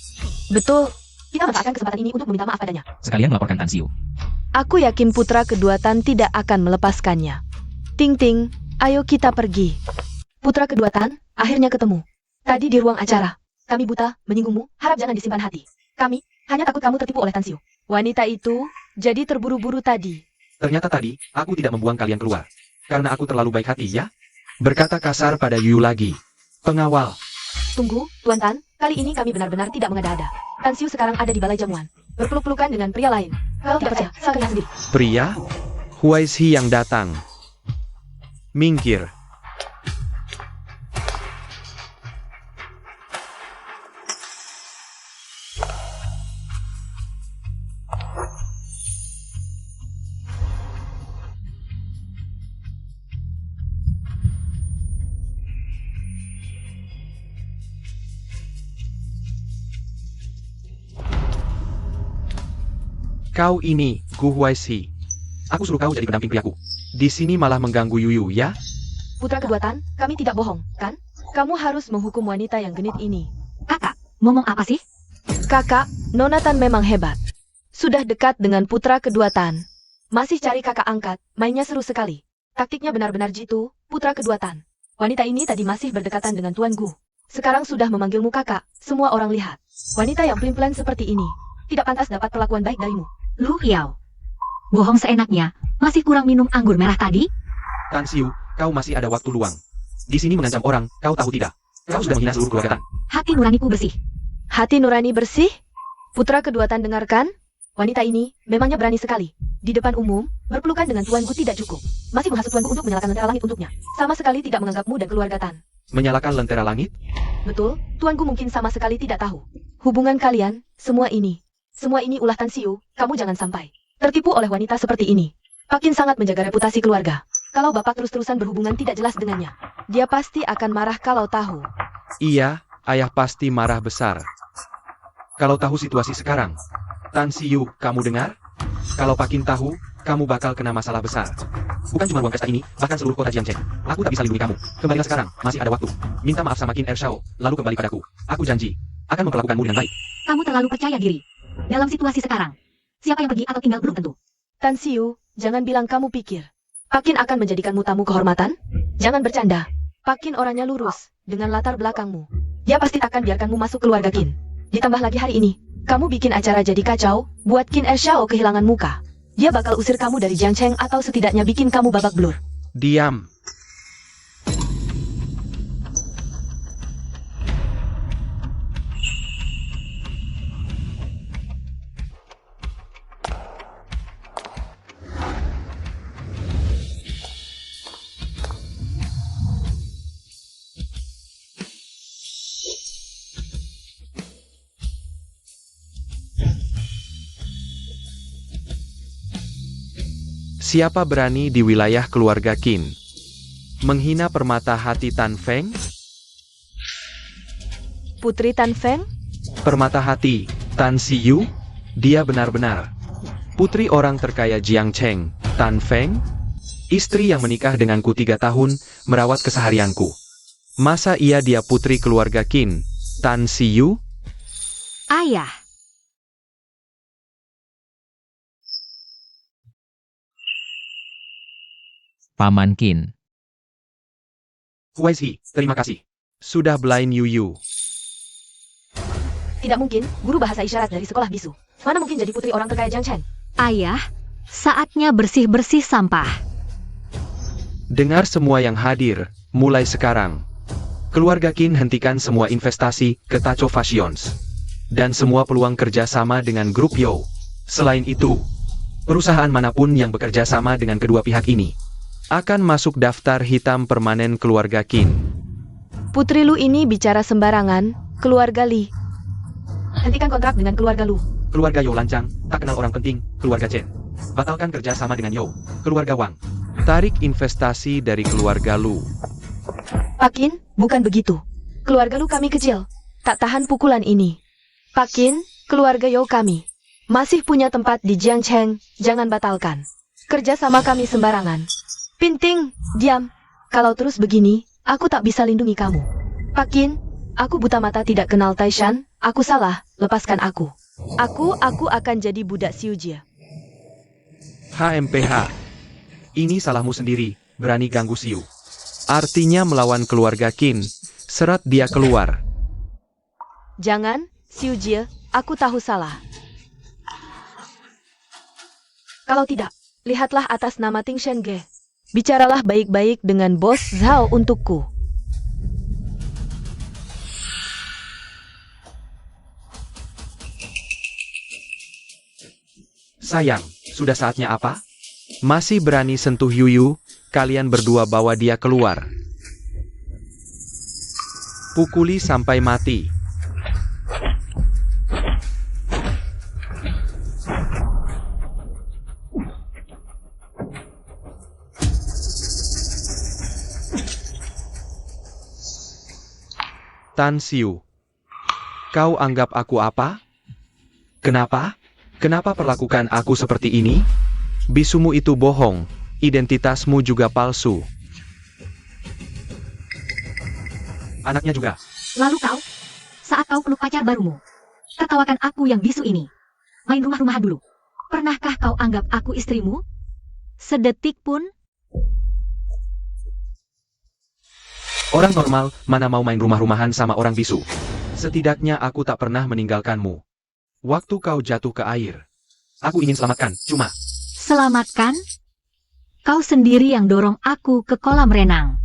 Betul. Kita manfaatkan kesempatan ini untuk meminta maaf padanya. Sekalian melaporkan Tan Siu. Aku yakin putra kedua Tan tidak akan melepaskannya. Ting Ting, ayo kita pergi. Putra kedua Tan, akhirnya ketemu. Tadi di ruang acara. Kami buta, menyinggungmu, harap jangan disimpan hati. Kami hanya takut kamu tertipu oleh Tan Siu. Wanita itu jadi terburu-buru tadi. Ternyata tadi, aku tidak membuang kalian keluar. Karena aku terlalu baik hati, ya? Berkata kasar pada Yu lagi. Pengawal. Tunggu, Tuan Tan, kali ini kami benar-benar tidak mengada-ada. Tan Siu sekarang ada di balai jamuan. Berpeluk-pelukan dengan pria lain. Kalau tidak percaya, silakan lihat sendiri. Pria? Huaizhi yang datang. Minggir. Kau ini, Gu Huaizhi. Aku suruh kau jadi pendamping priaku. Di sini malah mengganggu Yuyu, ya? Putra kedua Tan, kami tidak bohong, kan? Kamu harus menghukum wanita yang genit ini. Kakak, ngomong apa sih? Kakak, Nona Tan memang hebat. Sudah dekat dengan putra kedua Tan. Masih cari kakak angkat, mainnya seru sekali. Taktiknya benar-benar jitu, putra kedua Tan. Wanita ini tadi masih berdekatan dengan Tuan Gu. Sekarang sudah memanggilmu kakak, semua orang lihat. Wanita yang pelin-pelan seperti ini, tidak pantas dapat perlakuan baik darimu. Lu Yao. Bohong seenaknya, masih kurang minum anggur merah tadi? Tan Siu, kau masih ada waktu luang. Di sini mengancam orang, kau tahu tidak? Kau sudah menghina seluruh keluarga Tan. Hati nuraniku bersih. Hati nurani bersih? Putra kedua Tan dengarkan? Wanita ini memangnya berani sekali. Di depan umum, berpelukan dengan Tuan Gu tidak cukup. Masih menghasut Tuan Gu untuk menyalakan lentera langit untuknya. Sama sekali tidak menganggapmu dan keluarga Tan. Menyalakan lentera langit? Betul, Tuan Gu mungkin sama sekali tidak tahu. Hubungan kalian, semua ini. Semua ini ulah Tan Siu, kamu jangan sampai tertipu oleh wanita seperti ini. Pak Qin sangat menjaga reputasi keluarga. Kalau Bapak terus-terusan berhubungan tidak jelas dengannya, dia pasti akan marah kalau tahu. Iya, ayah pasti marah besar. Kalau tahu situasi sekarang, Tan Siu, kamu dengar? Kalau Pak Qin tahu, kamu bakal kena masalah besar. Bukan cuma ruang pesta ini, bahkan seluruh kota Jiangcheng. Aku tak bisa lindungi kamu. Kembalilah sekarang, masih ada waktu. Minta maaf sama Qin Ershao, lalu kembali padaku. Aku janji, akan memperlakukanmu dengan baik. Kamu terlalu percaya diri. Dalam situasi sekarang, siapa yang pergi atau tinggal belum tentu. Tan Siu, jangan bilang kamu pikir Pak Qin akan menjadikanmu tamu kehormatan? Jangan bercanda. Pak Qin orangnya lurus, dengan latar belakangmu. Dia pasti akan biarkanmu masuk keluarga Qin. Ditambah lagi hari ini, kamu bikin acara jadi kacau, buat Qin Ershao kehilangan muka. Dia bakal usir kamu dari Jiangcheng atau setidaknya bikin kamu babak belur. Diam. Siapa berani di wilayah keluarga Qin menghina permata hati Tan Feng? Putri Tan Feng? Permata hati Tan Siu? Dia benar-benar putri orang terkaya Jiangcheng, Tan Feng? Istri yang menikah denganku 3 tahun, merawat keseharianku. Masa iya dia putri keluarga Qin, Tan Siu? Ayah, Paman Qin. Huaizi, terima kasih. Sudah blind Yuyu. Tidak mungkin, guru bahasa isyarat dari sekolah bisu. Mana mungkin jadi putri orang terkaya Jiangcheng? ayah, saatnya bersih-bersih sampah. Dengar semua yang hadir, mulai sekarang. Keluarga Qin hentikan semua investasi ke Tacho Fashions. Dan semua peluang kerjasama dengan grup Yo. Selain itu, perusahaan manapun yang bekerja sama dengan kedua pihak ini akan masuk daftar hitam permanen keluarga Qin. Putri Lu ini bicara sembarangan, keluarga Li. Hentikan kontrak dengan keluarga Lu. Keluarga Yo lancang, tak kenal orang penting, keluarga Chen. Batalkan kerja sama dengan Yo, keluarga Wang. Tarik investasi dari keluarga Lu. Pak Qin, bukan begitu. Keluarga Lu kami kecil, tak tahan pukulan ini. Pak Qin, keluarga Yo kami masih punya tempat di Jiangcheng, jangan batalkan. Kerja sama kami sembarangan. Pinting, diam. Kalau terus begini, aku tak bisa lindungi kamu. Pak Qin, aku buta mata tidak kenal Taishan, aku salah, lepaskan aku. Aku akan jadi budak Xiu Jie. HMPH. Ini salahmu sendiri, berani ganggu Siu. Artinya melawan keluarga Qin. Serat dia keluar. Jangan, Xiu Jie, aku tahu salah. Kalau tidak, lihatlah atas nama Ting Shenge. Bicaralah baik-baik dengan bos Zhao untukku. Sayang, sudah saatnya apa? Masih berani sentuh Yuyu, kalian berdua bawa dia keluar. Pukuli sampai mati. Tan Siu, kau anggap aku apa? Kenapa? Kenapa perlakukan aku seperti ini? Bisumu itu bohong, identitasmu juga palsu. Anaknya juga. Lalu kau, saat kau peluk pacar barumu, tertawakan aku yang bisu ini. Main rumah-rumahan dulu. Pernahkah kau anggap aku istrimu? Sedetik pun? Orang normal, mana mau main rumah-rumahan sama orang bisu. Setidaknya aku tak pernah meninggalkanmu. Waktu kau jatuh ke air, aku ingin selamatkan, cuma... Selamatkan? Kau sendiri yang dorong aku ke kolam renang.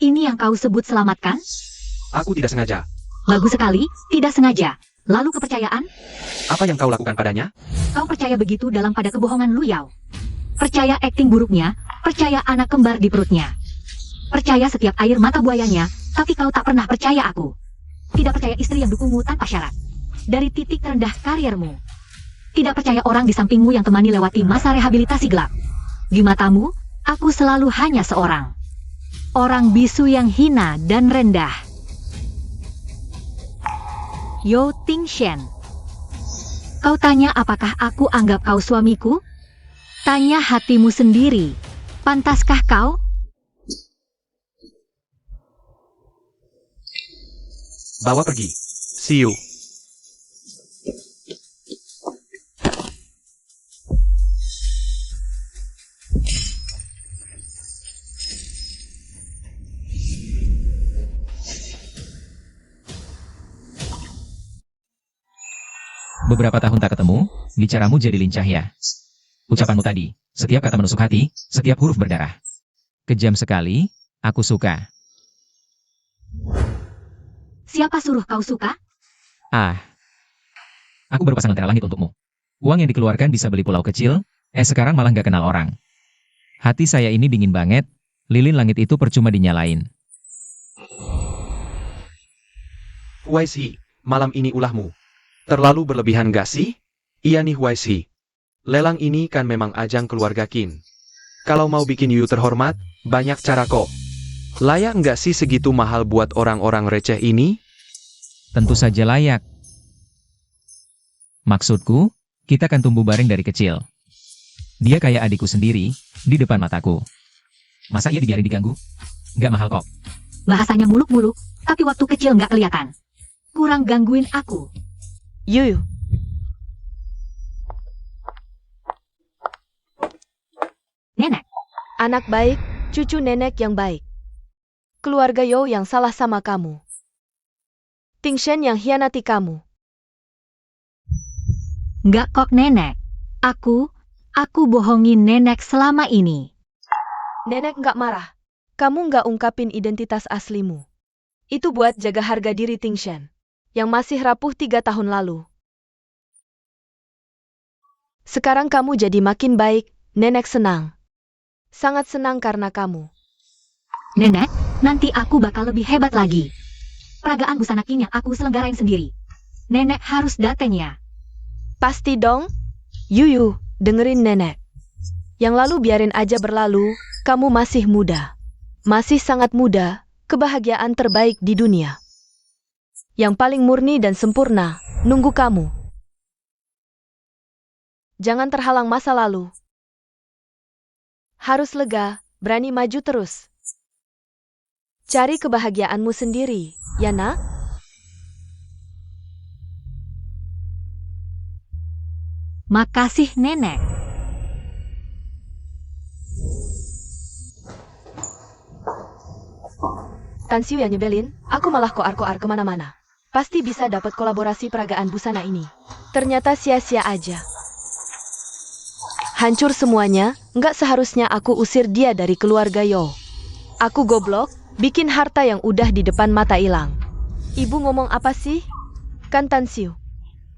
Ini yang kau sebut selamatkan? Aku tidak sengaja. Bagus sekali, tidak sengaja. Lalu kepercayaan? Apa yang kau lakukan padanya? Kau percaya begitu dalam pada kebohongan Lu Yao. Percaya akting buruknya, percaya anak kembar di perutnya. Percaya setiap air mata buayanya, tapi kau tak pernah percaya aku. Tidak percaya istri yang dukungmu tanpa syarat. Dari titik terendah kariermu, Tidak percaya orang di sampingmu yang temani lewati masa rehabilitasi gelap. Di matamu, aku selalu hanya seorang. Orang bisu yang hina dan rendah. Yo Tingshen. Kau tanya apakah aku anggap kau suamiku? Tanya hatimu sendiri. Pantaskah kau? Bawa pergi. See you. Beberapa tahun tak ketemu, bicaramu jadi lincah ya. Ucapanmu tadi, setiap kata menusuk hati, setiap huruf berdarah. Kejam sekali, aku suka. Siapa suruh kau suka? Aku baru pasang lentera langit untukmu. Uang yang dikeluarkan bisa beli pulau kecil, sekarang malah gak kenal orang. Hati saya ini dingin banget, lilin langit itu percuma dinyalain. YC, malam ini ulahmu. Terlalu berlebihan gak sih? Iya nih YC. Lelang ini kan memang ajang keluarga Qin. Kalau mau bikin Yu terhormat, banyak cara kok. Layak nggak sih segitu mahal buat orang-orang receh ini? Tentu saja layak. Maksudku, kita kan tumbuh bareng dari kecil. Dia kayak adikku sendiri, di depan mataku. Masa ia dibiarin diganggu? Nggak mahal kok. Bahasanya muluk-muluk, tapi waktu kecil nggak kelihatan. Kurang gangguin aku. Yu. Nenek, Anak baik, cucu nenek yang baik. Keluarga Yo yang salah sama kamu. Tingshen yang hianati kamu. nggak kok nenek. Aku bohongin nenek selama ini. Nenek nggak marah. Kamu nggak ungkapin identitas aslimu. Itu buat jaga harga diri Tingshen, yang masih rapuh 3 tahun lalu. Sekarang kamu jadi makin baik, nenek senang. Sangat senang karena kamu. Nenek, nanti aku bakal lebih hebat lagi. Peragaan busana Qin yang aku selenggarain sendiri. Nenek harus dateng ya. Pasti dong. Yu, dengerin nenek. Yang lalu biarin aja berlalu, kamu masih muda. Masih sangat muda, kebahagiaan terbaik di dunia. Yang paling murni dan sempurna, nunggu kamu. Jangan terhalang masa lalu. Harus lega, berani maju terus. Cari kebahagiaanmu sendiri, ya nak? Makasih nenek. Tan Xiu yang nyebelin, aku malah koar-koar kemana-mana. Pasti bisa dapat kolaborasi peragaan busana ini. Ternyata sia-sia aja. Hancur semuanya, nggak seharusnya aku usir dia dari keluarga Yo. Aku goblok, bikin harta yang udah di depan mata hilang. Ibu ngomong apa sih? Kan Tan Xiu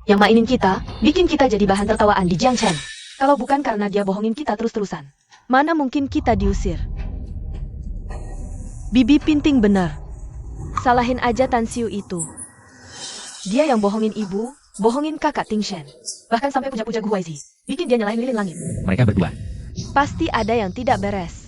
yang mainin kita, bikin kita jadi bahan tertawaan di Jiangchen. Kalau bukan karena dia bohongin kita terus-terusan, mana mungkin kita diusir? Bibi Pinting bener. Salahin aja Tan Xiu itu. Dia yang bohongin ibu, bohongin kakak Tingshen. Bahkan sampai puja-puja Gu Waizi, bikin dia nyalain lilin langit. Mereka berdua. Pasti ada yang tidak beres.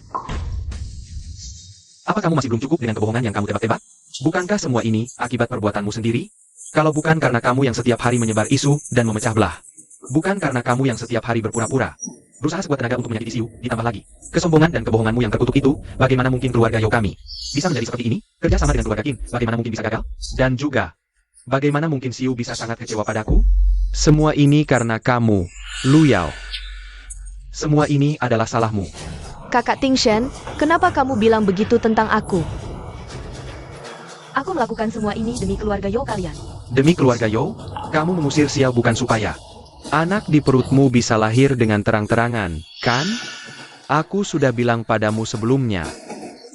Apa kamu masih belum cukup dengan kebohongan yang kamu tebak-tebak? Bukankah semua ini akibat perbuatanmu sendiri? Kalau bukan karena kamu yang setiap hari menyebar isu dan memecah belah. Bukan karena kamu yang setiap hari berpura-pura. Berusaha sekuat tenaga untuk menyakiti Xiu, ditambah lagi kesombongan dan kebohonganmu yang terkutuk itu, bagaimana mungkin keluarga Yo kami bisa menjadi seperti ini? Kerja sama dengan keluarga Qin, bagaimana mungkin bisa gagal? Dan juga, bagaimana mungkin Xiu bisa sangat kecewa padaku? Semua ini karena kamu, Lu Yao. Semua ini adalah salahmu. Kakak Tingshen, kenapa kamu bilang begitu tentang aku? Aku melakukan semua ini demi keluarga Yo kalian. Demi keluarga Yo, kamu mengusir Xiao bukan supaya Anak di perutmu bisa lahir dengan terang-terangan, kan? Aku sudah bilang padamu sebelumnya.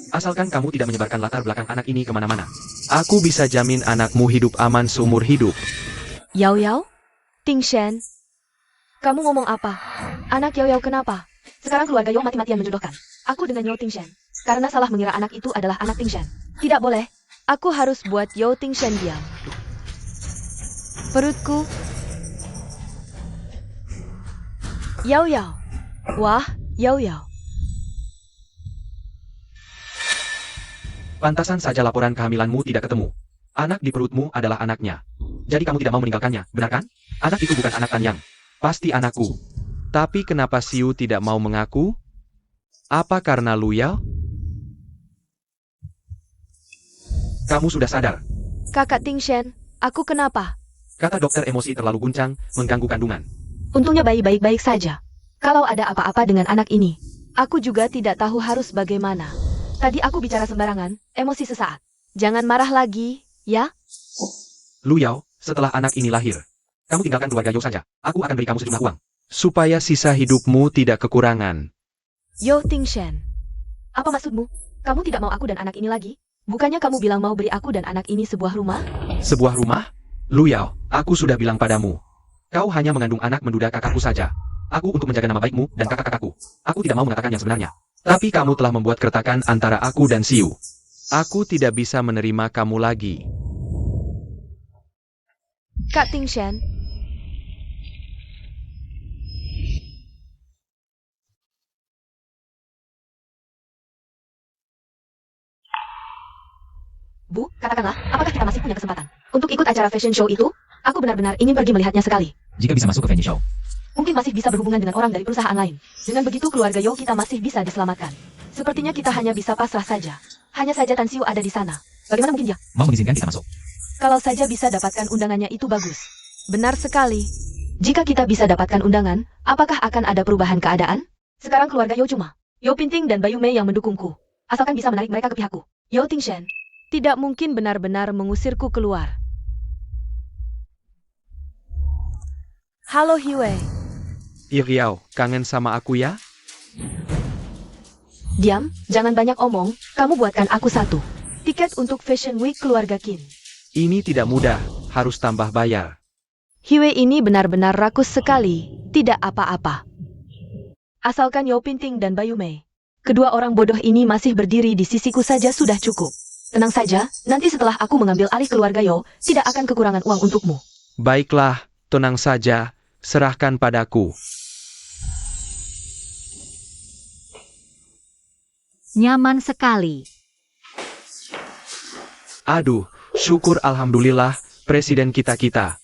asalkan kamu tidak menyebarkan latar belakang anak ini kemana-mana. Aku bisa jamin anakmu hidup aman seumur hidup. Yao Yao? Tingshen? Kamu ngomong apa? Anak Yao Yao kenapa? Sekarang keluarga Yo mati-matian menjodohkan aku dengan Yo Tingshen. Karena salah mengira anak itu adalah anak Tingshen. Tidak boleh. Aku harus buat Yo Tingshen diam. Perutku. Yao Yao. Wah, Yao Yao. Pantasan saja laporan kehamilanmu tidak ketemu. Anak di perutmu adalah anaknya. Jadi kamu tidak mau meninggalkannya, benar kan? Anak itu bukan anak Tanyang. Pasti anakku. Tapi kenapa Siu tidak mau mengaku? Apa karena Luyao? Kamu sudah sadar. Kakak Tingshen, aku kenapa? Kata dokter emosi terlalu guncang, mengganggu kandungan. Untungnya bayi baik-baik saja. Kalau ada apa-apa dengan anak ini, aku juga tidak tahu harus bagaimana. Tadi aku bicara sembarangan, emosi sesaat. Jangan marah lagi, ya? Luyao, setelah anak ini lahir, kamu tinggalkan keluarga Yo saja. Aku akan beri kamu sejumlah uang. Supaya sisa hidupmu tidak kekurangan. Yo Tingshen. Apa maksudmu? Kamu tidak mau aku dan anak ini lagi? Bukannya kamu bilang mau beri aku dan anak ini sebuah rumah? Sebuah rumah? Luyao, aku sudah bilang padamu. Kau hanya mengandung anak menduda kakakku saja. Aku untuk menjaga nama baikmu dan kakak-kakakku. Aku tidak mau mengatakan yang sebenarnya. Tapi kamu telah membuat keretakan antara aku dan Siu. Aku tidak bisa menerima kamu lagi. Kak Tingshen. Bu, katakanlah, apakah kita masih punya kesempatan untuk ikut acara fashion show itu? Aku benar-benar ingin pergi melihatnya sekali. Jika bisa masuk ke venue show. Mungkin masih bisa berhubungan dengan orang dari perusahaan lain. Dengan begitu keluarga Yo kita masih bisa diselamatkan. Sepertinya kita hanya bisa pasrah saja. Hanya saja Tan Siu ada di sana. Bagaimana mungkin dia? Mau mengizinkan kita masuk. Kalau saja bisa dapatkan undangannya itu bagus. Benar sekali. Jika kita bisa dapatkan undangan, apakah akan ada perubahan keadaan? Sekarang keluarga Yo cuma Yo Pinting dan Bayu Mei yang mendukungku. Asalkan bisa menarik mereka ke pihakku. Yo Tingshen tidak mungkin benar-benar mengusirku keluar. Halo Hiwei. Iriao, kangen sama aku ya? Diam, jangan banyak omong. Kamu buatkan aku satu tiket untuk Fashion Week keluarga Qin. Ini tidak mudah, harus tambah bayar. Hiwei ini benar-benar rakus sekali, tidak apa-apa. Asalkan Yo Pinting dan Bayu Mei. Kedua orang bodoh ini masih berdiri di sisiku saja sudah cukup. Tenang saja, nanti setelah aku mengambil alih keluarga Yo, tidak akan kekurangan uang untukmu. Baiklah, tenang saja, serahkan padaku. Nyaman sekali. Aduh, syukur alhamdulillah, presiden kita-kita.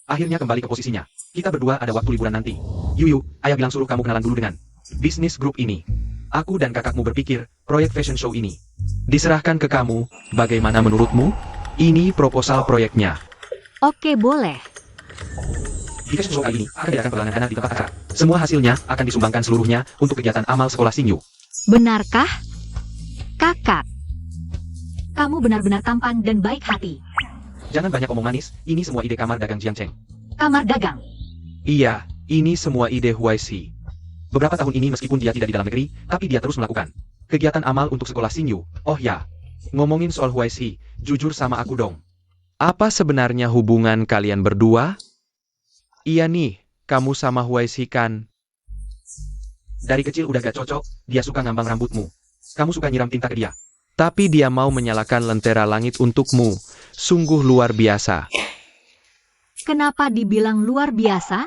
Akhirnya kembali ke posisinya. Kita berdua ada waktu liburan nanti. Yuyu, ayah bilang suruh kamu kenalan dulu dengan bisnis grup ini. Aku dan kakakmu berpikir, proyek fashion show ini diserahkan ke kamu, bagaimana menurutmu? Ini proposal proyeknya. Oke, boleh. Di fashion show kali ini, akan diadakan pelelangan dana di tempat acara. Semua hasilnya akan disumbangkan seluruhnya untuk kegiatan amal sekolah Xingyu. Benarkah? Kakak, kamu benar-benar tampan dan baik hati. Jangan banyak omong manis, ini semua ide kamar dagang Jiang Cheng. Kamar dagang. Iya, ini semua ide Huaixi. Beberapa tahun ini meskipun dia tidak di dalam negeri, tapi dia terus melakukan kegiatan amal untuk sekolah Xingyu. Oh ya, ngomongin soal Huaixi, jujur sama aku dong. Apa sebenarnya hubungan kalian berdua? Iya nih, kamu sama Huaixi kan? Dari kecil udah gak cocok, dia suka ngambang rambutmu. Kamu suka nyiram tinta ke dia. Tapi dia mau menyalakan lentera langit untukmu. Sungguh luar biasa. Kenapa dibilang luar biasa?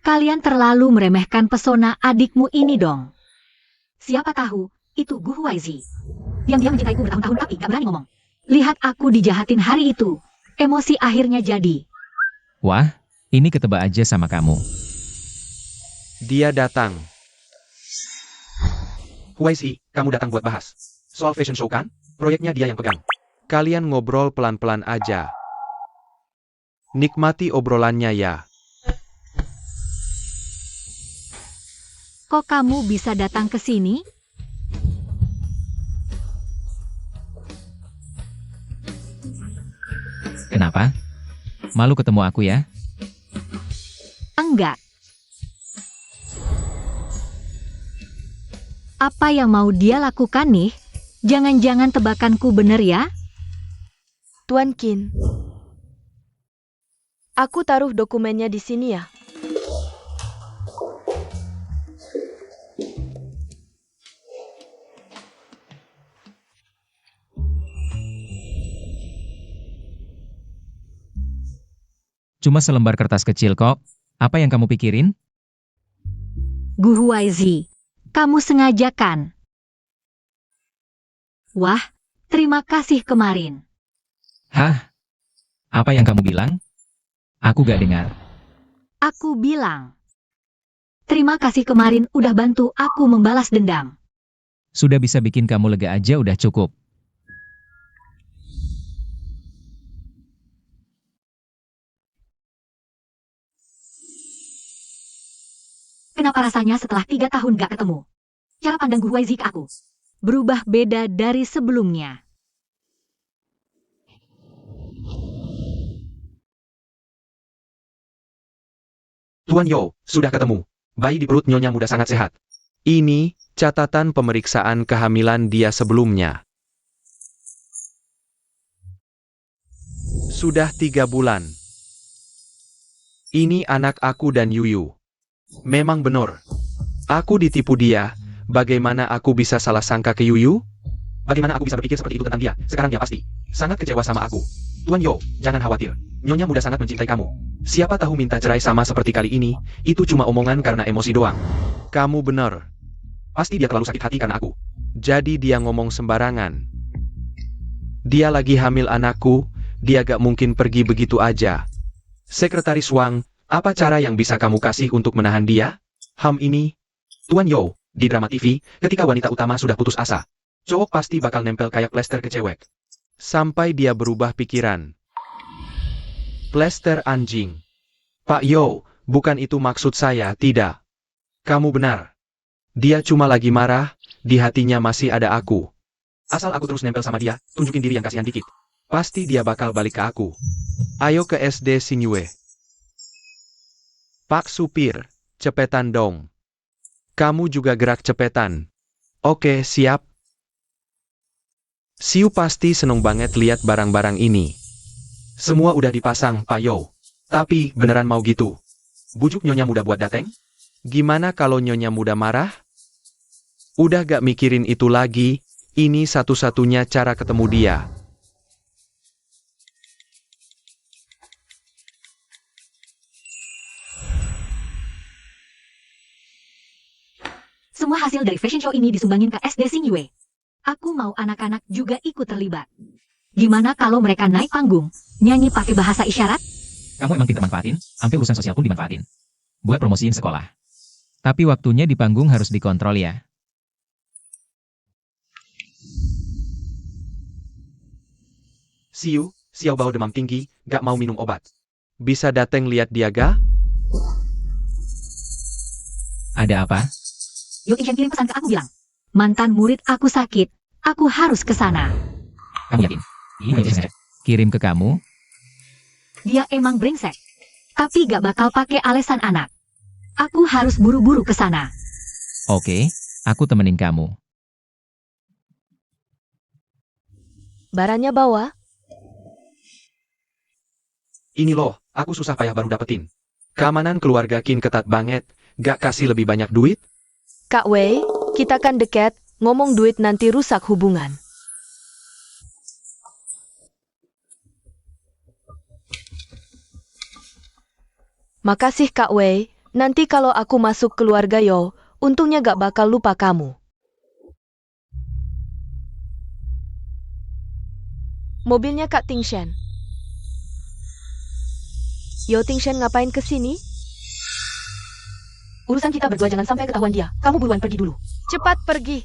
Kalian terlalu meremehkan pesona adikmu ini dong. Siapa tahu, itu Gu Huaizi. Yang dia mencintaiku bertahun-tahun tapi gak berani ngomong. Lihat aku dijahatin hari itu. Emosi akhirnya jadi. Wah, ini ketebak aja sama kamu. Dia datang. Huaixi, kamu datang buat bahas soal fashion show kan? Proyeknya dia yang pegang. Kalian ngobrol pelan-pelan aja. Nikmati obrolannya ya. Kok kamu bisa datang ke sini? Kenapa? Malu ketemu aku ya? Enggak. Apa yang mau dia lakukan nih? Jangan-jangan tebakanku bener ya? Tuan Qin. Aku taruh dokumennya di sini ya. Cuma selembar kertas kecil kok. Apa yang kamu pikirin? Gu Huaizi, kamu sengaja kan? Wah, terima kasih kemarin. Hah? Apa yang kamu bilang? Aku gak dengar. Aku bilang, terima kasih kemarin udah bantu aku membalas dendam. Sudah bisa bikin kamu lega aja udah cukup. Kenapa rasanya setelah 3 tahun gak ketemu? Cara pandang Gu Huaizi ke aku berubah beda dari sebelumnya. Tuan Yo, sudah ketemu. Bayi di perut Nyonya Muda sangat sehat. Ini catatan pemeriksaan kehamilan dia sebelumnya. Sudah 3 bulan. Ini anak aku dan Yuyu. Memang benar. Aku ditipu dia. Bagaimana aku bisa salah sangka ke Yuyu? Bagaimana aku bisa berpikir seperti itu tentang dia? Sekarang dia pasti sangat kecewa sama aku. Tuan Yo, jangan khawatir. Nyonya Muda sangat mencintai kamu. Siapa tahu minta cerai sama seperti kali ini, itu cuma omongan karena emosi doang. Kamu benar. Pasti dia terlalu sakit hati karena aku. Jadi dia ngomong sembarangan. Dia lagi hamil anakku, dia gak mungkin pergi begitu aja. Sekretaris Wang, apa cara yang bisa kamu kasih untuk menahan dia? Ini. Tuan Yo, di drama TV, ketika wanita utama sudah putus asa, cowok pasti bakal nempel kayak plester ke cewek. Sampai dia berubah pikiran. Plester anjing. Pak Yo, bukan itu maksud saya, tidak. Kamu benar. Dia cuma lagi marah, di hatinya masih ada aku. Asal aku terus nempel sama dia, tunjukin diri yang kasihan dikit. Pasti dia bakal balik ke aku. Ayo ke SD Sinyue. Pak Supir, cepetan dong. Kamu juga gerak cepetan. Oke, siap. Siu pasti seneng banget lihat barang-barang ini. Semua udah dipasang, Pak Yo. Tapi, beneran mau gitu? Bujuk Nyonya Muda buat dateng? Gimana kalau Nyonya Muda marah? Udah gak mikirin itu lagi, ini satu-satunya cara ketemu dia. Semua hasil dari fashion show ini disumbangin ke SD Sinyue. Aku mau anak-anak juga ikut terlibat. Gimana kalau mereka naik panggung, nyanyi pakai bahasa isyarat? Kamu emang tidak manfaatin, sampai urusan sosial pun dimanfaatin. Buat promosiin sekolah. Tapi waktunya di panggung harus dikontrol ya. Siu, Xiao Bao demam tinggi, gak mau minum obat. Bisa dateng lihat dia ga? Ada apa? Yo Tingshan kirim pesan ke aku bilang, mantan murid aku sakit, aku harus ke sana. Kamu yakin? Ini brengsek. Kirim ke kamu? Dia emang brengsek. Tapi gak bakal pakai alasan anak. Aku harus buru-buru ke sana. Oke, aku temenin kamu. Barangnya bawa. Ini loh, aku susah payah baru dapetin. Keamanan keluarga Qin ketat banget, gak kasih lebih banyak duit? Kak Wei, kita kan dekat, ngomong duit nanti rusak hubungan. Makasih Kak Wei, nanti kalau aku masuk keluarga Yo, untungnya gak bakal lupa kamu. Mobilnya Kak Tingshan. Yo Tingshan ngapain kesini? Urusan kita berdua jangan sampai ketahuan dia. Kamu buruan pergi dulu. Cepat pergi.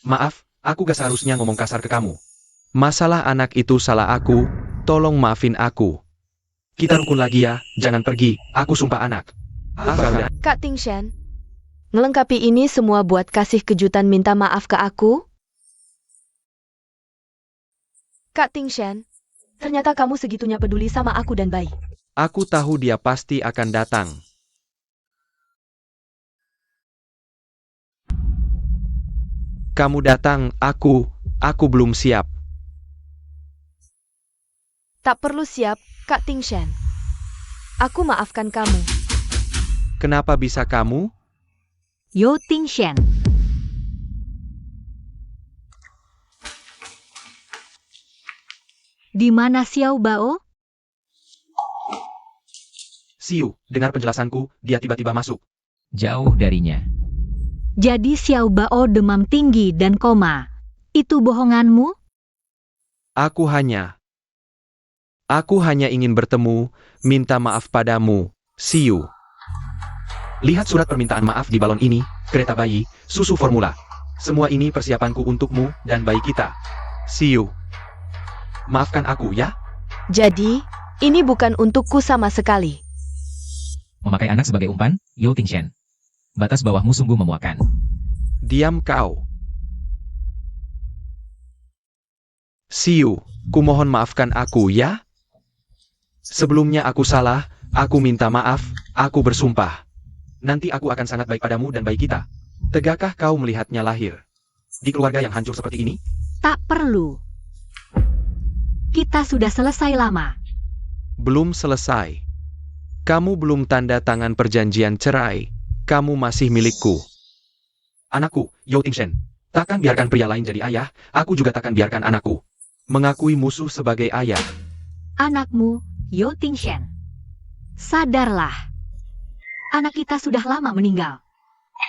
Maaf, aku gak seharusnya ngomong kasar ke kamu. Masalah anak itu salah aku, tolong maafin aku. Kita rukun lagi ya, jangan pergi, aku sumpah anak. Udah. Kak Tingshan, ngelengkapi ini semua buat kasih kejutan minta maaf ke aku? Kak Tingshan, Ternyata kamu segitunya peduli sama aku dan bayi. Aku tahu dia pasti akan datang. Kamu datang, aku belum siap. Tak perlu siap, Kak Tingshen. Aku maafkan kamu. Kenapa bisa kamu? Yo Tingshen. Di mana Xiao Bao? Siu, dengar penjelasanku, dia tiba-tiba masuk. Jauh darinya. Jadi Xiao Bao demam tinggi dan koma. Itu bohonganmu? Aku hanya ingin bertemu, minta maaf padamu, Siu. Lihat surat permintaan maaf di balon ini, kereta bayi, susu formula. Semua ini persiapanku untukmu dan bayi kita. Siu. Maafkan aku ya. Jadi, ini bukan untukku sama sekali. Memakai anak sebagai umpan, Yo Tingshen. Batas bawahmu sungguh memuakan. Diam kau. Siu, kumohon maafkan aku ya. Sebelumnya aku salah, aku minta maaf, aku bersumpah. Nanti aku akan sangat baik padamu dan bayi kita. Tegakkah kau melihatnya lahir? Di keluarga yang hancur seperti ini, Tak perlu. Kita sudah selesai lama. Belum selesai. Kamu belum tanda tangan perjanjian cerai. Kamu masih milikku. anakku, Yo Tingshen. Takkan biarkan pria lain jadi ayah, aku juga takkan biarkan anakku Mengakui musuh sebagai ayah. Anakmu, Yo Tingshen. Sadarlah. Anak kita sudah lama meninggal.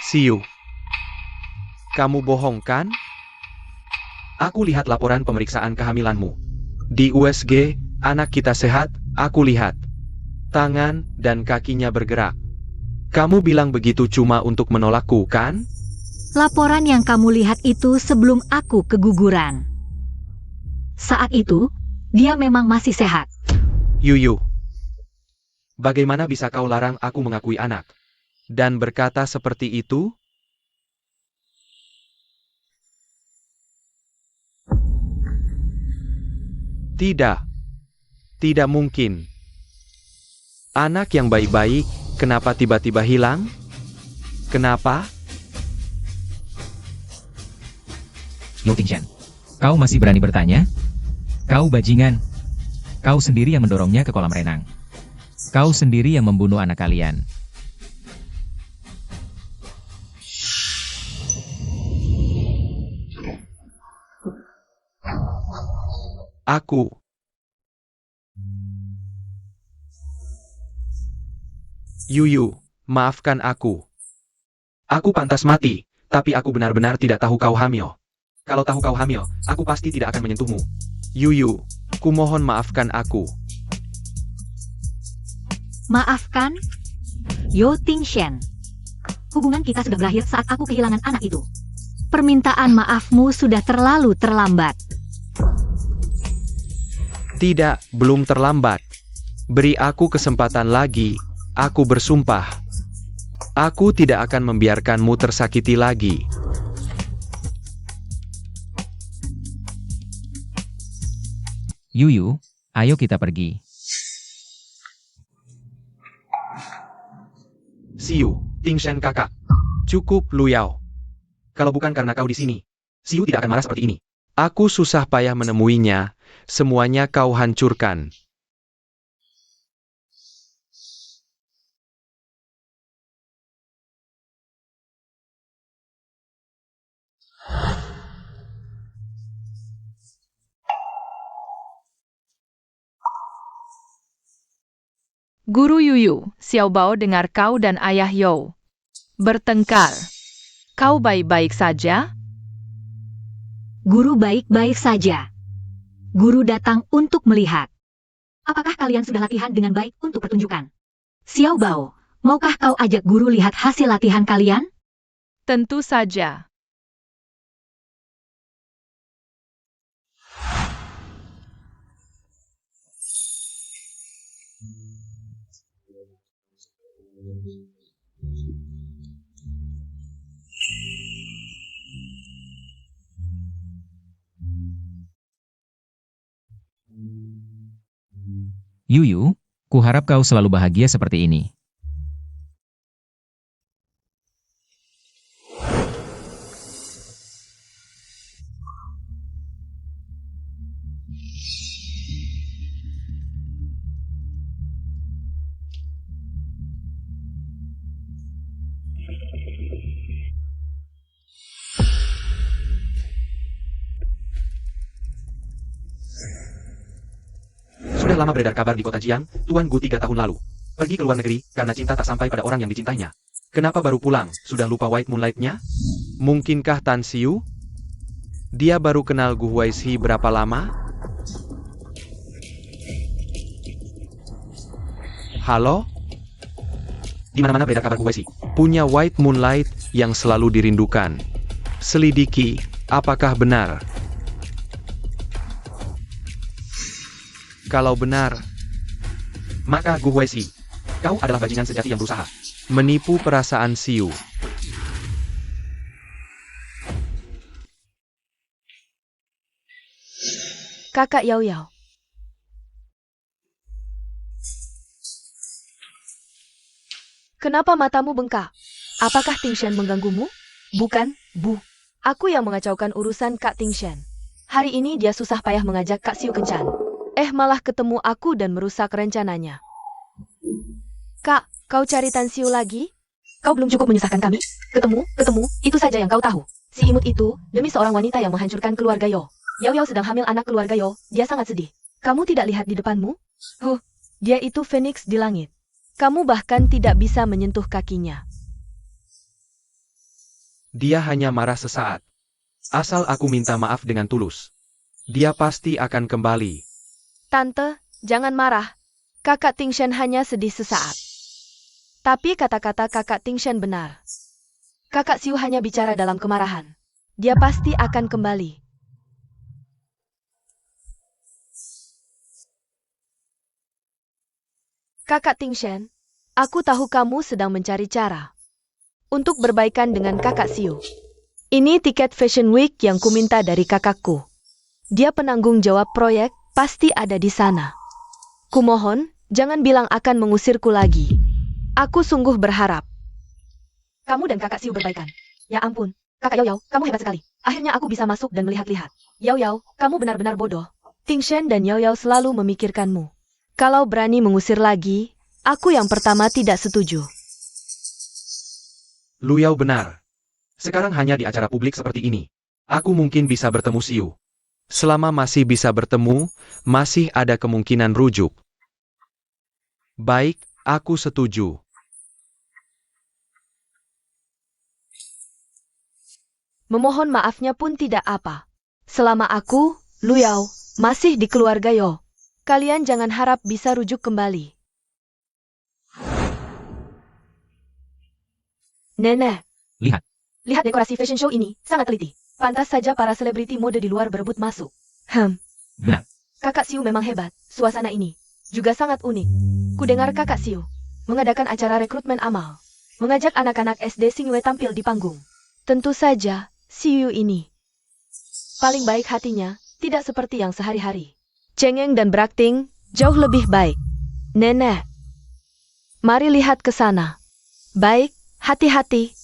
Siu. Kamu bohong kan? Aku lihat laporan pemeriksaan kehamilanmu. Di USG, anak kita sehat, aku lihat. Tangan dan kakinya bergerak. Kamu bilang begitu cuma untuk menolakku kan? Laporan yang kamu lihat itu sebelum aku keguguran. Saat itu, dia memang masih sehat. Yuyu. Bagaimana bisa kau larang aku mengakui anak? Dan berkata seperti itu? Tidak. Tidak mungkin. Anak yang baik-baik, kenapa tiba-tiba hilang? Kenapa? Yo Tingshen. Kau masih berani bertanya? Kau bajingan. Kau sendiri yang mendorongnya ke kolam renang. Kau sendiri yang membunuh anak kalian. Aku. Yuyu, maafkan aku. Aku pantas mati, tapi aku benar-benar tidak tahu kau hamil. Kalau tahu kau hamil, aku pasti tidak akan menyentuhmu. Yuyu, kumohon maafkan aku. Maafkan? Yo Tingshen. Hubungan kita sudah berakhir saat aku kehilangan anak itu. Permintaan maafmu sudah terlalu terlambat. Tidak, belum terlambat. Beri aku kesempatan lagi, aku bersumpah. Aku tidak akan membiarkanmu tersakiti lagi. Yuyu, ayo kita pergi. Siu, Tingshen kakak. Cukup, Luyao. Kalau bukan karena kau di sini, Siu tidak akan marah seperti ini. Aku susah payah menemuinya, semuanya kau hancurkan. Guru Yuyu, Xiao Bao dengar kau dan ayah Yo bertengkar. Kau baik-baik saja? Guru baik-baik saja. Guru datang untuk melihat. Apakah kalian sudah latihan dengan baik untuk pertunjukan? Xiao Bao, maukah kau ajak guru lihat hasil latihan kalian? Tentu saja. Yuyu, kuharap kau selalu bahagia seperti ini. Sudah lama beredar kabar di kota Jiang, Tuan Gu 3 tahun lalu. Pergi ke luar negeri, karena cinta tak sampai pada orang yang dicintainya. Kenapa baru pulang? Sudah lupa White Moonlight-nya? Mungkinkah Tan Xiu? Dia baru kenal Gu Huaizhi berapa lama? Halo? Di mana-mana beredar kabar Gu Huaizhi. Punya White Moonlight yang selalu dirindukan. Selidiki, apakah benar? Kalau benar, Maka Gu Huaizhi, kau adalah bajingan sejati yang berusaha menipu perasaan Xiu. Kakak Yao Yao. Kenapa matamu bengkak? Apakah Tingshan mengganggumu? Bukan, Bu. Aku yang mengacaukan urusan Kak Tingshan. Hari ini dia susah payah mengajak Kak Xiu kencan. Malah ketemu aku dan merusak rencananya. Kak, kau cari Tan Xiu lagi? Kau belum cukup menyusahkan kami? Ketemu, itu saja yang kau tahu. Si imut itu, demi seorang wanita yang menghancurkan keluarga Yo. Yao Yao sedang hamil anak keluarga Yo, dia sangat sedih. Kamu tidak lihat di depanmu? Dia itu Phoenix di langit. Kamu bahkan tidak bisa menyentuh kakinya. Dia hanya marah sesaat. Asal aku minta maaf dengan tulus, dia pasti akan kembali. Tante, jangan marah. Kakak Tingshan hanya sedih sesaat. Tapi kata-kata kakak Tingshan benar. Kakak Xiu hanya bicara dalam kemarahan. Dia pasti akan kembali. Kakak Tingshan, aku tahu kamu sedang mencari cara untuk berbaikan dengan kakak Xiu. Ini tiket Fashion Week yang kuminta dari kakakku. Dia penanggung jawab proyek, pasti ada di sana. Kumohon, jangan bilang akan mengusirku lagi. Aku sungguh berharap. Kamu dan kakak Xiu berbaikan. Ya ampun, kakak Yao Yao, kamu hebat sekali. Akhirnya aku bisa masuk dan melihat-lihat. Yao Yao, kamu benar-benar bodoh. Tingshan dan Yao Yao selalu memikirkanmu. Kalau berani mengusir lagi, aku yang pertama tidak setuju. Lu Yao benar. Sekarang hanya di acara publik seperti ini, aku mungkin bisa bertemu Xiu. Selama masih bisa bertemu, masih ada kemungkinan rujuk. Baik, aku setuju. Memohon maafnya pun tidak apa. Selama aku, Lu Yao, masih di keluarga Yo, kalian jangan harap bisa rujuk kembali. Nenek. Lihat dekorasi fashion show ini, sangat teliti. Pantas saja para selebriti mode di luar berebut masuk. Benar. Kakak Xiu memang hebat, suasana ini juga sangat unik. Kudengar kakak Xiu mengadakan acara rekrutmen amal, mengajak anak-anak SD Xingwei tampil di panggung. Tentu saja, Xiu ini paling baik hatinya, tidak seperti yang sehari-hari. Cengeng dan berakting, jauh lebih baik. Nenek, mari lihat ke sana. Baik, hati-hati.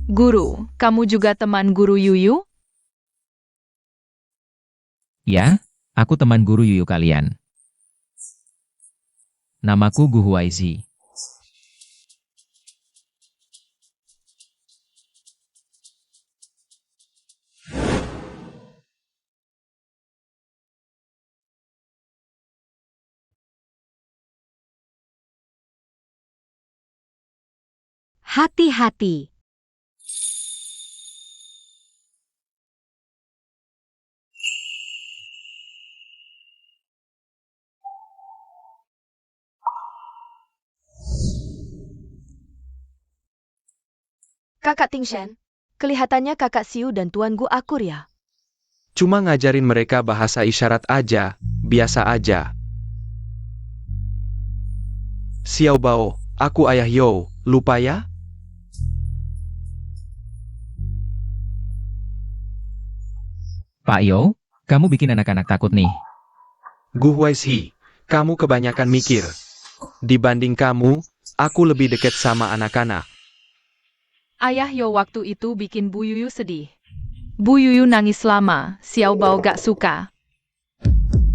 Guru, kamu juga teman guru Yuyu? Ya, aku teman guru Yuyu kalian. Namaku Gu Huaizhi. Hati-hati. Kakak Tingshan, kelihatannya kakak Xiu dan Tuan Gu akur ya. Cuma ngajarin mereka bahasa isyarat aja, biasa aja. Xiao Bao, aku ayah Yo, lupa ya? Pak Yo, kamu bikin anak-anak takut nih. Gu Huaizhi, kamu kebanyakan mikir. Dibanding kamu, aku lebih dekat sama anak-anak. Ayah Yo waktu itu bikin Bu Yuyu sedih. Bu Yuyu nangis lama, Xiao Bao gak suka.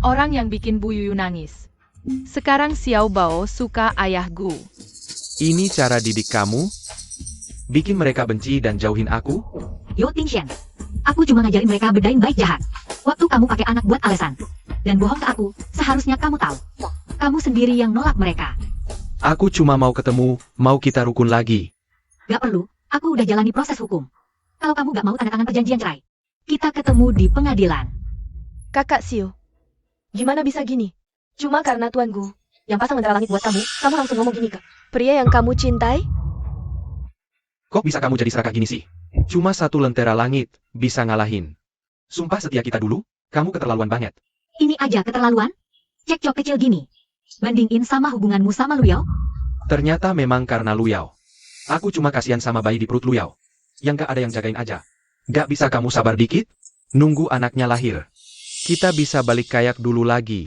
Orang yang bikin Bu Yuyu nangis. Sekarang Xiao Bao suka ayah Gu. Ini cara didik kamu? Bikin mereka benci dan jauhin aku? Yo Tingshan, Aku cuma ngajarin mereka bedain baik jahat. Waktu kamu pakai anak buat alasan. Dan bohong ke aku, seharusnya kamu tahu. Kamu sendiri yang nolak mereka. Aku cuma mau ketemu, mau kita rukun lagi. Gak perlu, aku udah jalani proses hukum. Kalau kamu gak mau tanda tangan perjanjian cerai, kita ketemu di pengadilan. Kakak Siu, gimana bisa gini? Cuma karena tuanku yang pasang lentera langit buat kamu langsung ngomong gini ke pria yang kamu cintai? Kok bisa kamu jadi serakah gini sih? Cuma satu lentera langit, bisa ngalahin. Sumpah setia kita dulu, kamu keterlaluan banget. Ini aja keterlaluan? Cekcok kecil gini. Bandingin sama hubunganmu sama Luyao. Ternyata memang karena Luyao. Aku cuma kasihan sama bayi di perut Luyao. Yang gak ada yang jagain aja. Gak bisa kamu sabar dikit? Nunggu anaknya lahir. Kita bisa balik kayak dulu lagi.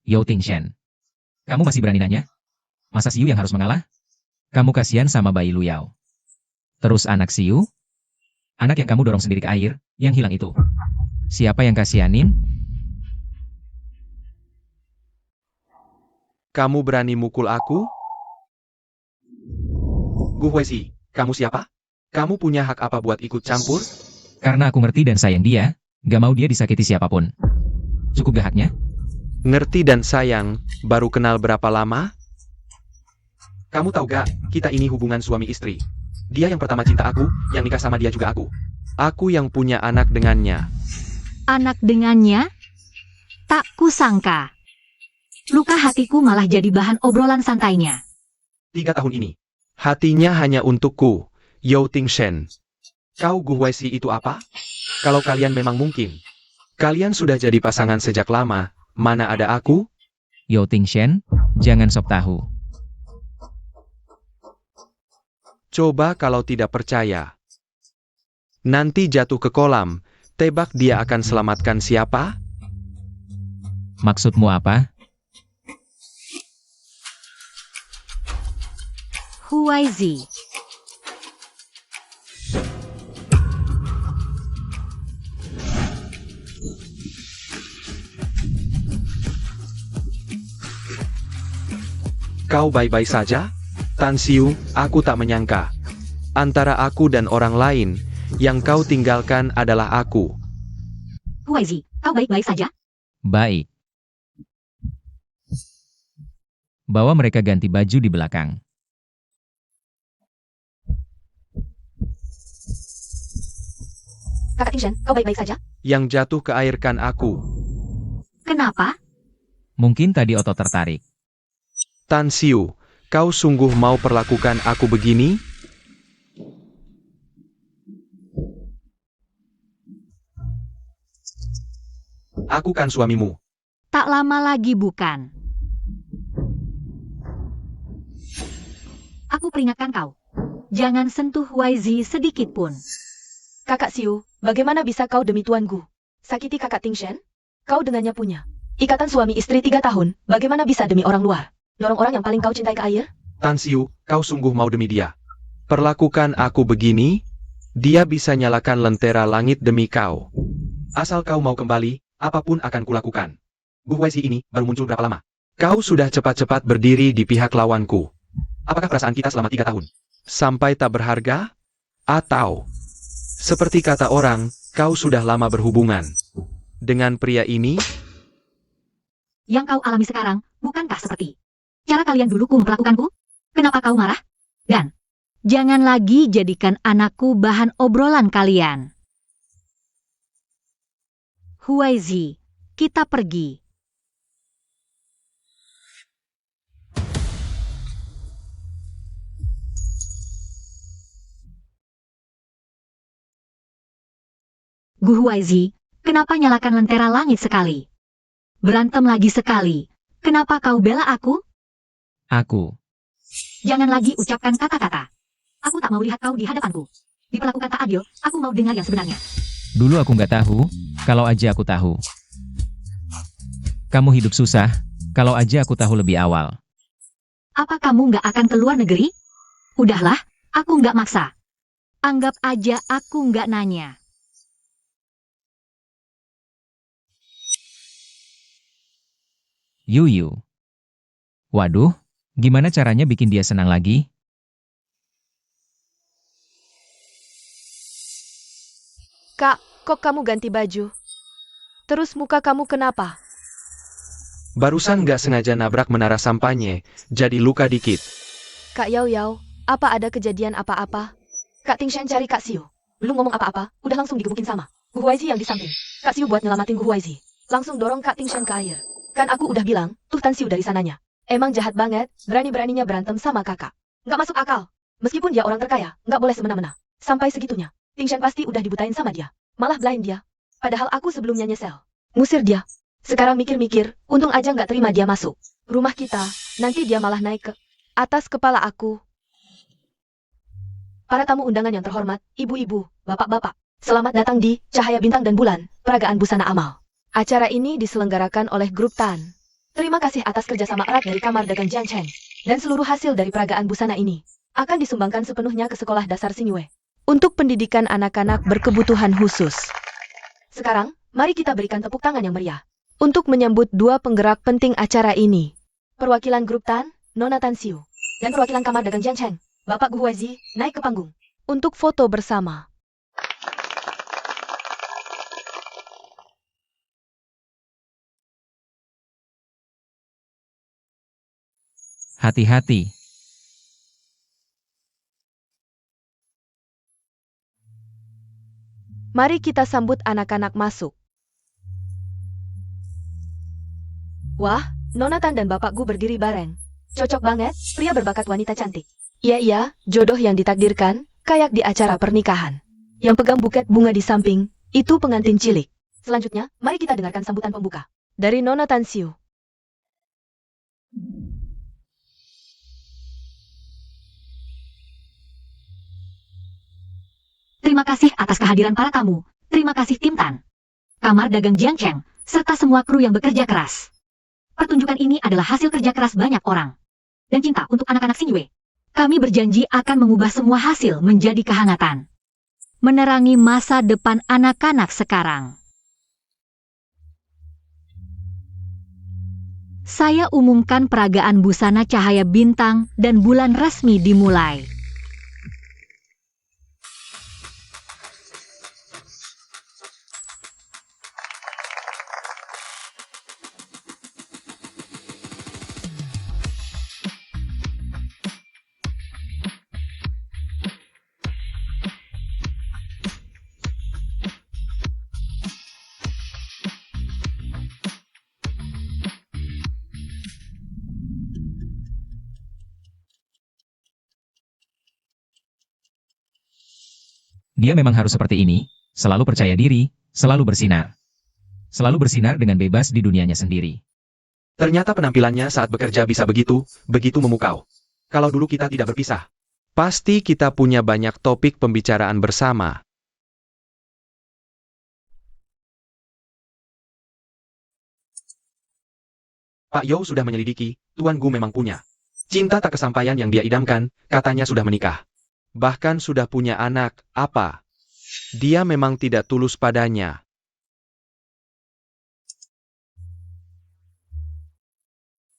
Yao Tingshen. Kamu masih berani nanya? Masa Siu yang harus mengalah? Kamu kasihan sama bayi Luyao. Terus anak Siu? Anak yang kamu dorong sendiri ke air, yang hilang itu. Siapa yang kasihanin? Kamu berani mukul aku? Gu Huesi, kamu siapa? Kamu punya hak apa buat ikut campur? Karena aku ngerti dan sayang dia, gak mau dia disakiti siapapun. Cukup gak haknya? Ngerti dan sayang, baru kenal berapa lama? Kamu tahu gak, kita ini hubungan suami istri. Dia yang pertama cinta aku, yang nikah sama dia juga aku. Aku yang punya anak dengannya. Anak dengannya? Tak kusangka. Luka hatiku malah jadi bahan obrolan santainya. 3 tahun ini. Hatinya hanya untukku, Yao Tingshen. Kau Gu Huesi itu apa? Kalau kalian memang mungkin. Kalian sudah jadi pasangan sejak lama, mana ada aku? Yao Tingshen, jangan sok tahu. Coba kalau tidak percaya. Nanti jatuh ke kolam, tebak dia akan selamatkan siapa? Maksudmu apa? Huaizi. Kau baik-baik saja? Tan Siu, aku tak menyangka. Antara aku dan orang lain, yang kau tinggalkan adalah aku. Huaizi, kau baik-baik saja? Baik. Bawa mereka ganti baju di belakang. Kakak Tingshen, kau baik-baik saja? Yang jatuh ke air kan aku. Kenapa? Mungkin tadi otot tertarik. Tan Siu, kau sungguh mau perlakukan aku begini? Aku kan suamimu. Tak lama lagi bukan? Aku peringatkan kau. Jangan sentuh Huaizi sedikit pun. Kakak Siu, bagaimana bisa kau demi tuanku sakiti kakak Tingshen? Kau dengannya punya ikatan suami istri 3 tahun, bagaimana bisa demi orang luar? Dorong orang yang paling kau cintai ke air? Tan Siu, kau sungguh mau demi dia. Perlakukan aku begini? Dia bisa nyalakan lentera langit demi kau. Asal kau mau kembali, apapun akan kulakukan. Gu Huesi ini baru muncul berapa lama? Kau sudah cepat-cepat berdiri di pihak lawanku. Apakah perasaan kita selama 3 tahun? Sampai tak berharga? Atau, seperti kata orang, kau sudah lama berhubungan dengan pria ini? Yang kau alami sekarang, bukankah seperti cara kalian dulu memperlakukanku? Kenapa kau marah? Dan, jangan lagi jadikan anakku bahan obrolan kalian. Huaizi, kita pergi. Gu Huaizi, kenapa nyalakan lentera langit sekali? Berantem lagi sekali. Kenapa kau bela aku? Aku. Jangan lagi ucapkan kata-kata. Aku tak mau lihat kau di hadapanku. Diperlakukan tak adil, aku mau dengar yang sebenarnya. Dulu aku nggak tahu, kalau aja aku tahu. Kamu hidup susah, kalau aja aku tahu lebih awal. Apa kamu nggak akan keluar negeri? Udahlah, aku nggak maksa. Anggap aja aku nggak nanya. Yuyu. Waduh, gimana caranya bikin dia senang lagi? Kak, kok kamu ganti baju? Terus muka kamu kenapa? Barusan nggak sengaja nabrak menara sampahnya, jadi luka dikit. Kak Yao Yao, apa ada kejadian apa-apa? Kak Tingshan cari Kak Siu. Belum ngomong apa-apa, udah langsung digebukin sama Gu Huaizi yang di samping. Kak Siu buat nyelamatin Gu Huaizi. Langsung dorong Kak Tingshan ke air. Kan aku udah bilang, tuh Tan Siu dari sananya. Emang jahat banget, berani-beraninya berantem sama kakak. Nggak masuk akal. Meskipun dia orang terkaya, nggak boleh semena-mena. Sampai segitunya, Tingshan pasti udah dibutain sama dia. Malah blind dia. Padahal aku sebelumnya nyesel. Ngusir dia. Sekarang mikir-mikir, untung aja nggak terima dia masuk rumah kita. Nanti dia malah naik ke Atas kepala aku. para tamu undangan yang terhormat, ibu-ibu, bapak-bapak. Selamat datang di Cahaya Bintang dan Bulan, Peragaan Busana Amal. Acara ini diselenggarakan oleh Grup Tan. Terima kasih atas kerjasama erat dari Kamar Dagang Jiangcheng. Dan seluruh hasil dari peragaan busana ini akan disumbangkan sepenuhnya ke Sekolah Dasar Xingyue. Untuk pendidikan anak-anak berkebutuhan khusus. Sekarang, mari kita berikan tepuk tangan yang meriah. Untuk menyambut dua penggerak penting acara ini. Perwakilan Grup Tan, Nona Tan Siu. Dan perwakilan Kamar Dagang Jiangcheng, Bapak Gu Huaizi, naik ke panggung. Untuk foto bersama. Hati-hati. Mari kita sambut anak-anak masuk. Wah, Nona Tan dan Bapak Gu berdiri bareng. Cocok banget, pria berbakat wanita cantik. Iya, jodoh yang ditakdirkan, kayak di acara pernikahan. Yang pegang buket bunga di samping, itu pengantin cilik. Selanjutnya, mari kita dengarkan sambutan pembuka. Dari Nona Tan Siu. Terima kasih atas kehadiran para tamu. Terima kasih tim Tan, Kamar Dagang Jiangcheng, serta semua kru yang bekerja keras. Pertunjukan ini adalah hasil kerja keras banyak orang. Dan cinta untuk anak-anak Xingyue. Kami berjanji akan mengubah semua hasil menjadi kehangatan. Menerangi masa depan anak-anak sekarang. Saya umumkan peragaan busana Cahaya Bintang dan Bulan resmi dimulai. Dia memang harus seperti ini, selalu percaya diri, selalu bersinar. Selalu bersinar dengan bebas di dunianya sendiri. Ternyata penampilannya saat bekerja bisa begitu memukau. Kalau dulu kita tidak berpisah. Pasti kita punya banyak topik pembicaraan bersama. Pak You sudah menyelidiki, Tuan Gu memang punya cinta tak kesampaian yang dia idamkan, katanya sudah menikah. Bahkan sudah punya anak, apa? Dia memang tidak tulus padanya.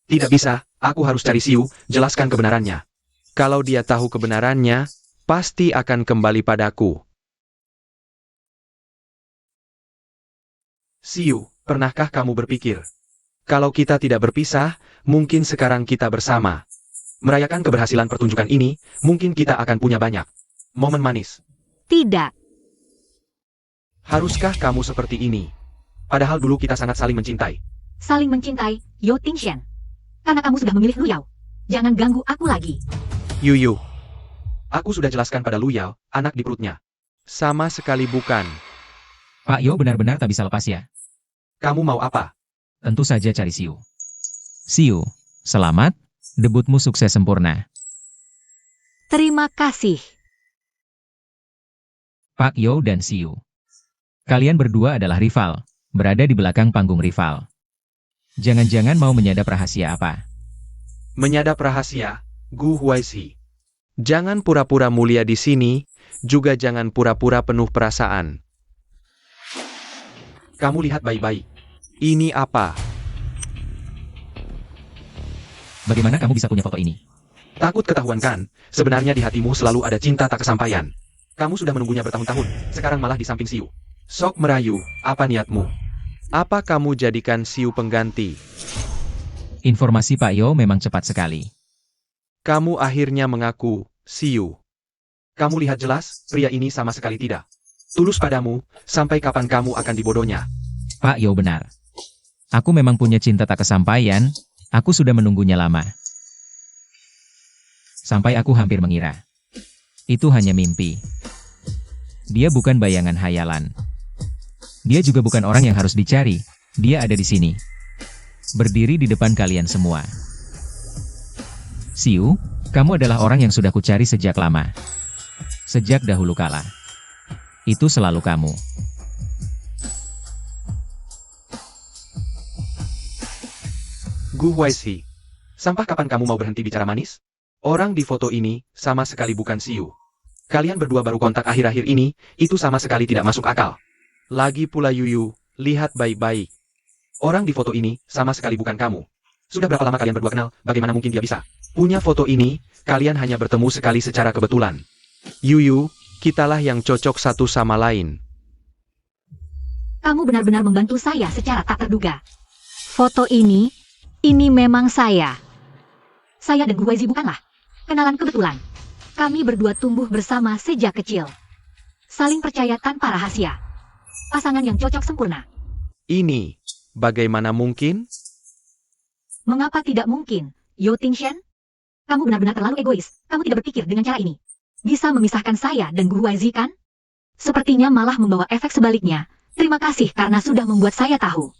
Tidak bisa, aku harus cari Siu, jelaskan kebenarannya. Kalau dia tahu kebenarannya, pasti akan kembali padaku. Siu, pernahkah kamu berpikir? Kalau kita tidak berpisah, mungkin sekarang kita bersama. Merayakan keberhasilan pertunjukan ini, mungkin kita akan punya banyak momen manis. Tidak. Haruskah kamu seperti ini? Padahal dulu kita sangat saling mencintai. Saling mencintai, Yo Tingshan. Karena kamu sudah memilih Lu Yao. Jangan ganggu aku lagi. Yuyu, Aku sudah jelaskan pada Lu Yao, anak di perutnya. sama sekali bukan. Pak Yo benar-benar tak bisa lepas ya. Kamu mau apa? Tentu saja cari Siu. Siu, selamat, debutmu sukses sempurna. Terima kasih. Pak Yo dan Siu. Kalian berdua adalah rival, berada di belakang panggung rival. Jangan-jangan mau menyadap rahasia apa? Menyadap rahasia, Gu Huaizi. Jangan pura-pura mulia di sini, juga jangan pura-pura penuh perasaan. Kamu lihat baik-baik. Ini apa? Bagaimana kamu bisa punya foto ini? Takut ketahuan kan? Sebenarnya di hatimu selalu ada cinta tak kesampaian. Kamu sudah menunggunya bertahun-tahun, sekarang malah di samping Siu. Sok merayu, apa niatmu? Apa kamu jadikan Siu pengganti? Informasi Pak Yo memang cepat sekali. Kamu akhirnya mengaku, Siu. Kamu lihat jelas, pria ini sama sekali tidak tulus padamu, sampai kapan kamu akan dibodohnya? Pak Yo benar. Aku memang punya cinta tak kesampaian, aku sudah menunggunya lama. Sampai aku hampir mengira. Itu hanya mimpi. Dia bukan bayangan hayalan. Dia juga bukan orang yang harus dicari, dia ada di sini. Berdiri di depan kalian semua. Siu, kamu adalah orang yang sudah kucari sejak lama. Sejak dahulu kala. Itu selalu kamu. Gu Huaizi. Sampai kapan kamu mau berhenti bicara manis? Orang di foto ini, sama sekali bukan Siu. Kalian berdua baru kontak akhir-akhir ini, itu sama sekali tidak masuk akal. Lagi pula Yuyu, lihat baik-baik. Orang di foto ini, sama sekali bukan kamu. Sudah berapa lama kalian berdua kenal, bagaimana mungkin dia bisa punya foto ini, kalian hanya bertemu sekali secara kebetulan. Yuyu, kitalah yang cocok satu sama lain. Kamu benar-benar membantu saya secara tak terduga. Foto ini memang saya. Saya dan Gu Huaizi bukanlah kenalan kebetulan. Kami berdua tumbuh bersama sejak kecil. Saling percaya tanpa rahasia. Pasangan yang cocok sempurna. Ini, bagaimana mungkin? Mengapa tidak mungkin, Yo Tingshen? Kamu benar-benar terlalu egois. Kamu tidak berpikir dengan cara ini. Bisa memisahkan saya dan Gu Huaizi kan? Sepertinya malah membawa efek sebaliknya. Terima kasih karena sudah membuat saya tahu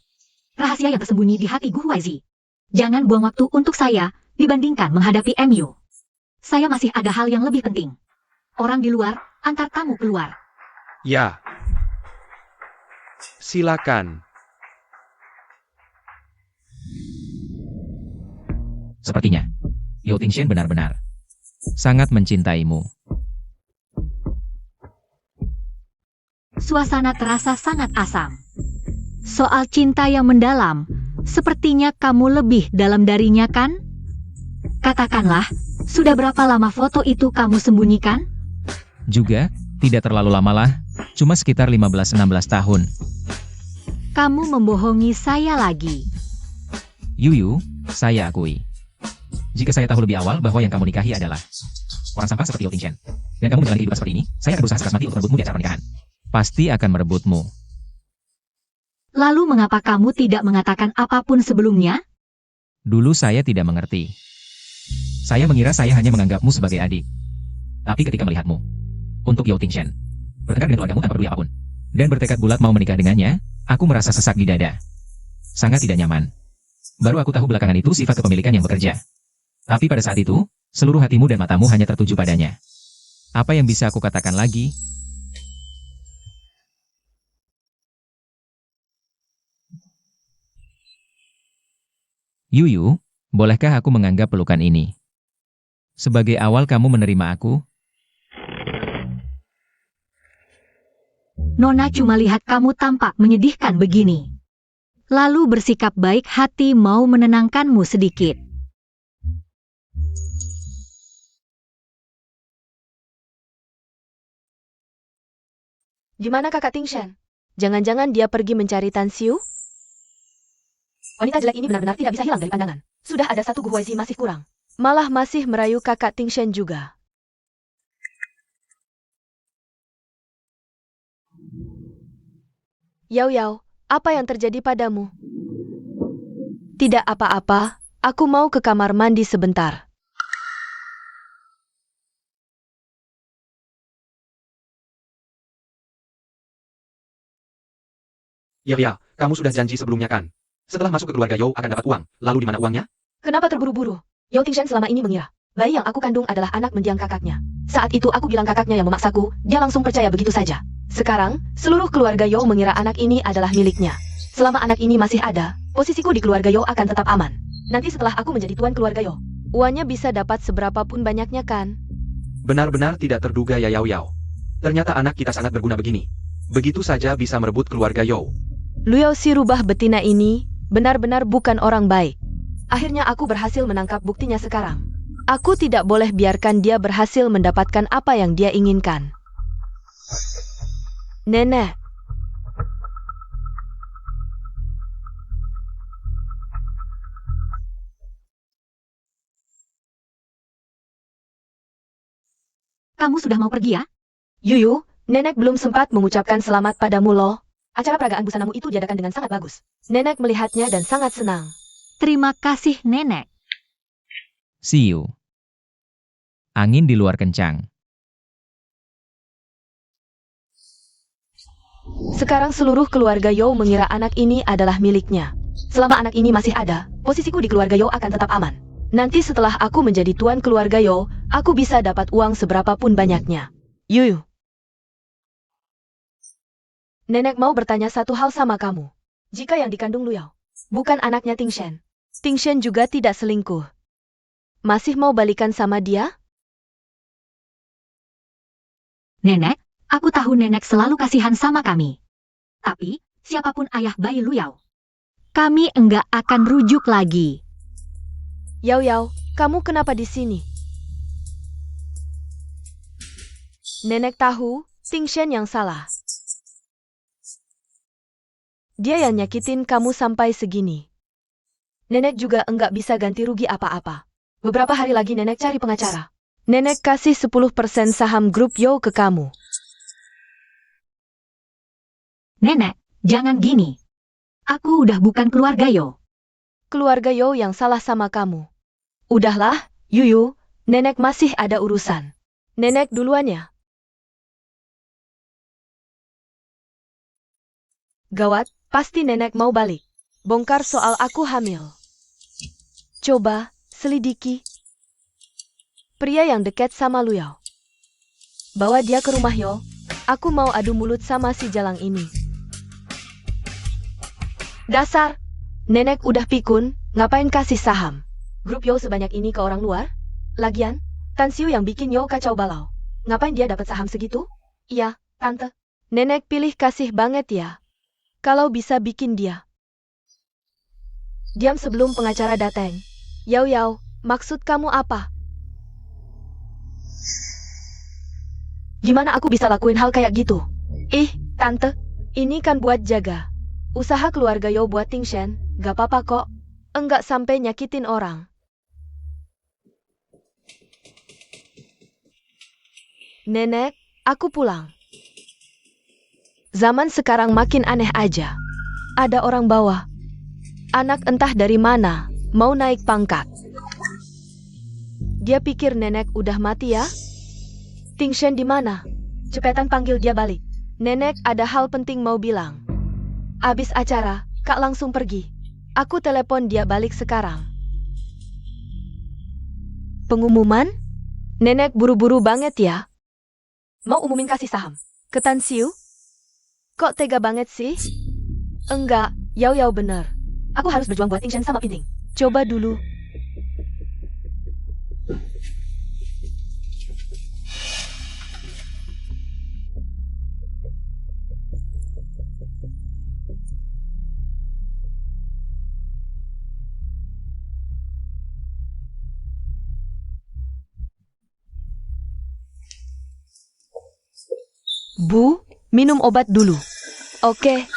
rahasia yang tersembunyi di hati Gu Huaizi. Jangan buang waktu untuk saya dibandingkan menghadapi MU. Saya masih ada hal yang lebih penting. Orang di luar, antar kamu keluar. Ya. Silakan. Sepertinya, Yo Tingshen benar-benar sangat mencintaimu. Suasana terasa sangat asam. Soal cinta yang mendalam, sepertinya kamu lebih dalam darinya kan? Katakanlah, sudah berapa lama foto itu kamu sembunyikan? Juga, tidak terlalu lama lah, cuma sekitar 15-16 tahun. Kamu membohongi saya lagi. Yuyu, saya akui. Jika saya tahu lebih awal bahwa yang kamu nikahi adalah orang sampah seperti Yo Tingshen, dan kamu menjalani kehidupan seperti ini, saya akan berusaha sekeras mati untuk merebutmu di acara pernikahan. Pasti akan merebutmu. Lalu mengapa kamu tidak mengatakan apapun sebelumnya? Dulu saya tidak mengerti. Saya mengira saya hanya menganggapmu sebagai adik. Tapi ketika melihatmu, untuk Yo Tingshen, bertengkar dengan keluargamu tanpa peduli apapun, dan bertekad bulat mau menikah dengannya, aku merasa sesak di dada. Sangat tidak nyaman. Baru aku tahu belakangan itu sifat kepemilikan yang bekerja. Tapi pada saat itu, seluruh hatimu dan matamu hanya tertuju padanya. Apa yang bisa aku katakan lagi? Yuyu, bolehkah aku menganggap pelukan ini sebagai awal kamu menerima aku? Nona cuma lihat kamu tampak menyedihkan begini. Lalu bersikap baik hati mau menenangkanmu sedikit. Gimana kakak Tingshen? Jangan-jangan dia pergi mencari Tan Siu? Wanita jelek ini benar-benar tidak bisa hilang dari pandangan. Sudah ada satu Gu Huaizi masih kurang. Malah masih merayu kakak Tingshen juga. Yao Yao, apa yang terjadi padamu? Tidak apa-apa, aku mau ke kamar mandi sebentar. Ya, kamu sudah janji sebelumnya kan? Setelah masuk ke keluarga Yo akan dapat uang, lalu di mana uangnya? Kenapa terburu-buru? Yo Tingshen selama ini mengira bayi yang aku kandung adalah anak mendiang kakaknya. Saat itu aku bilang kakaknya yang memaksaku, dia langsung percaya begitu saja. Sekarang, seluruh keluarga Yo mengira anak ini adalah miliknya. Selama anak ini masih ada, posisiku di keluarga Yo akan tetap aman. Nanti setelah aku menjadi tuan keluarga Yo, uangnya bisa dapat seberapapun banyaknya kan? Benar-benar tidak terduga ya Yao Yao. Ternyata anak kita sangat berguna begini. Begitu saja bisa merebut keluarga Yo. Liu si rubah betina ini benar-benar bukan orang baik. Akhirnya aku berhasil menangkap buktinya sekarang. Aku tidak boleh biarkan dia berhasil mendapatkan apa yang dia inginkan. Nenek, kamu sudah mau pergi ya? Yuyu, Nenek belum sempat mengucapkan selamat padamu loh. Acara peragaan busanamu itu diadakan dengan sangat bagus. Nenek melihatnya dan sangat senang. Terima kasih, Nenek. See you. Angin di luar kencang. Sekarang seluruh keluarga Yo mengira anak ini adalah miliknya. Selama anak ini masih ada, posisiku di keluarga Yo akan tetap aman. Nanti setelah aku menjadi tuan keluarga Yo, aku bisa dapat uang seberapapun banyaknya. Yuyu. Nenek mau bertanya satu hal sama kamu. Jika yang dikandung Luyao bukan anaknya Tingshen, Tingshen juga tidak selingkuh. Masih mau balikan sama dia? Nenek, aku tahu Nenek selalu kasihan sama kami. Tapi, siapapun ayah bayi Luyao, kami enggak akan rujuk lagi. Yao Yao, kamu kenapa di sini? Nenek tahu, Tingshen yang salah. Dia yang nyakitin kamu sampai segini. Nenek juga enggak bisa ganti rugi apa-apa. Beberapa hari lagi Nenek cari pengacara. Nenek kasih 10% saham grup Yo ke kamu. Nenek, jangan gini. Aku udah bukan keluarga Yo. Keluarga Yo yang salah sama kamu. Udahlah, Yuyu, Nenek masih ada urusan. Nenek duluan ya. Gawat, pasti Nenek mau balik. Bongkar soal aku hamil. Coba, selidiki. Pria yang dekat sama Luyao. Bawa dia ke rumah Yo. Aku mau adu mulut sama si Jalang ini. Dasar! Nenek udah pikun, ngapain kasih saham? Grup Yo sebanyak ini ke orang luar? Lagian, Tan Siu yang bikin Yo kacau balau. Ngapain dia dapat saham segitu? Iya, Tante. Nenek pilih kasih banget ya. Kalau bisa bikin dia. Diam sebelum pengacara datang. Yao Yao, maksud kamu apa? Gimana aku bisa lakuin hal kayak gitu? Ih, Tante, ini kan buat jaga. Usaha keluarga Yo buat Tingshen, gak apa-apa kok. Enggak sampai nyakitin orang. Nenek, aku pulang. Zaman sekarang makin aneh aja. Ada orang bawah. Anak entah dari mana, mau naik pangkat. Dia pikir Nenek udah mati ya? Tingshen di mana? Cepetan panggil dia balik. Nenek ada hal penting mau bilang. Abis acara, Kak langsung pergi. Aku telepon dia balik sekarang. Pengumuman? Nenek buru-buru banget ya. Mau umumin kasih saham. Ke Tan Siu? Kok tega banget sih? Enggak, Yao Yao bener. Aku harus berjuang buat Tingshen sama Pinting. Coba dulu. Bu, minum obat dulu. Oke.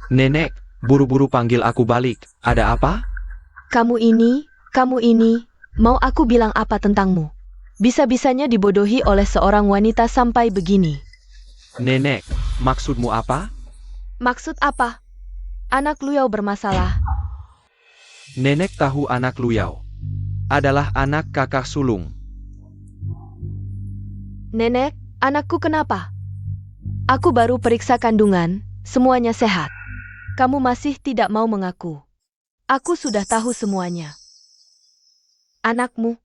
Nenek, buru-buru panggil aku balik. Ada apa? Kamu ini, mau aku bilang apa tentangmu? Bisa-bisanya dibodohi oleh seorang wanita sampai begini. Nenek, maksudmu apa? Maksud apa? Anak Luyao bermasalah. Nenek tahu anak Luyao adalah anak kakak sulung. Nenek, anakku kenapa? Aku baru periksa kandungan, semuanya sehat. Kamu masih tidak mau mengaku. Aku sudah tahu semuanya. Anakmu.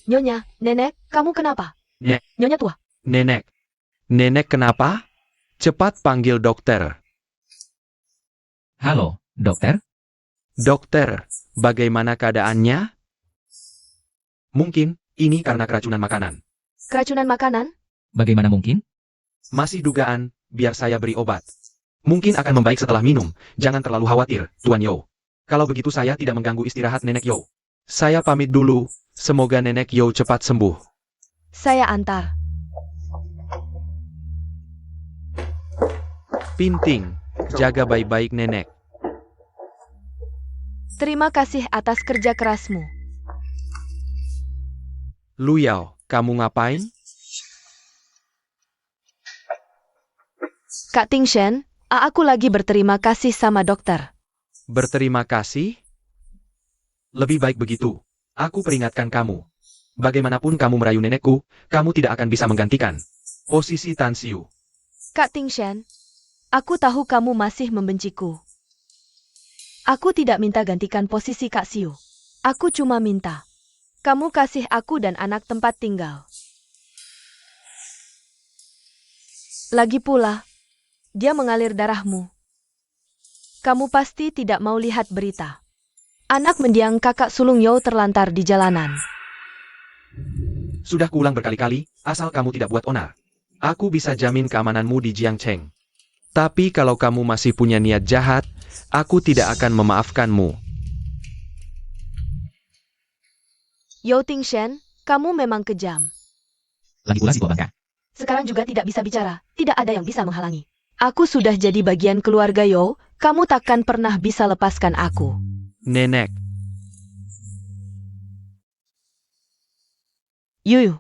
Nyonya, Nenek, kamu kenapa? Nyonya tua. Nenek kenapa? Cepat panggil dokter. Halo, dokter? Dokter, bagaimana keadaannya? Mungkin, ini karena keracunan makanan. Keracunan makanan? Bagaimana mungkin? Masih dugaan, biar saya beri obat. Mungkin akan membaik setelah minum, jangan terlalu khawatir, Tuan Yo. Kalau begitu saya tidak mengganggu istirahat Nenek Yo. Saya pamit dulu, semoga Nenek Yo cepat sembuh. Saya antar. Pinting, jaga baik-baik nenek. Terima kasih atas kerja kerasmu. Luyao, kamu ngapain? Kak Tingshen, aku lagi berterima kasih sama dokter. Berterima kasih? Lebih baik begitu. Aku peringatkan kamu. Bagaimanapun kamu merayu nenekku, kamu tidak akan bisa menggantikan posisi Tan Xiu. Kak Tingshen, aku tahu kamu masih membenciku. Aku tidak minta gantikan posisi Kak Xiu. Aku cuma minta kamu kasih aku dan anak tempat tinggal. Lagi pula, dia mengalir darahmu. Kamu pasti tidak mau lihat berita. Anak mendiang kakak sulung Yo terlantar di jalanan. Sudah kuulang berkali-kali, asal kamu tidak buat onar. Aku bisa jamin keamananmu di Jiangcheng. Tapi kalau kamu masih punya niat jahat, aku tidak akan memaafkanmu. Yo Tingshen, kamu memang kejam. Lagi pula si tua bangka. Sekarang juga tidak bisa bicara, tidak ada yang bisa menghalangi. Aku sudah jadi bagian keluarga Yo, kamu takkan pernah bisa lepaskan aku. Nenek, Yuyu.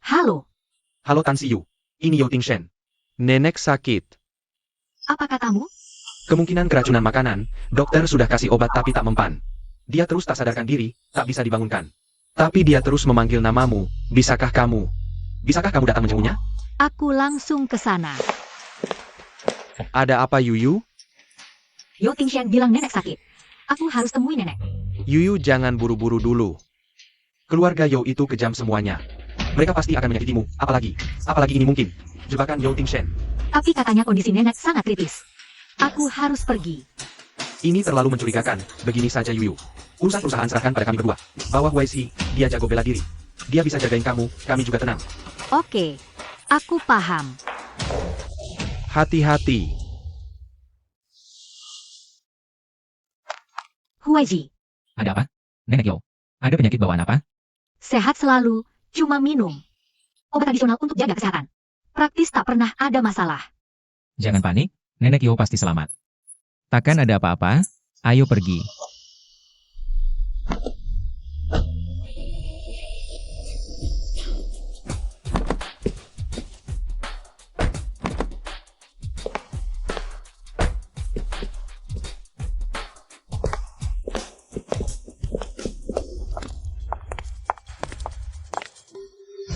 Halo, Halo Tan Xiu, ini Yo Tingshen. nenek sakit. apa katamu? Kemungkinan keracunan makanan, dokter sudah kasih obat tapi tak mempan. Dia terus tak sadarkan diri, tak bisa dibangunkan. Tapi dia terus memanggil namamu, bisakah kamu datang menjenguknya? Aku langsung ke sana. Ada apa Yuyu? Yo Tingshen bilang nenek sakit. Aku harus temui nenek. Yuyu jangan buru-buru dulu. Keluarga Yo itu kejam semuanya. Mereka pasti akan menyakitimu, apalagi ini mungkin jebakan Yo Tingshen. Tapi katanya kondisi nenek sangat kritis. Aku harus pergi. Ini terlalu mencurigakan, begini saja Yuyu. Urusan perusahaan serahkan pada kami berdua. Bawa YC, dia jago bela diri. Dia bisa jagain kamu, kami juga tenang. Oke, aku paham. Hati-hati. Huaiji, Ada apa? Nenek Yo, ada penyakit bawaan apa? sehat selalu, cuma minum obat tradisional untuk jaga kesehatan. Praktis tak pernah ada masalah. Jangan panik, Nenek Yo pasti selamat. Takkan ada apa-apa? Ayo pergi.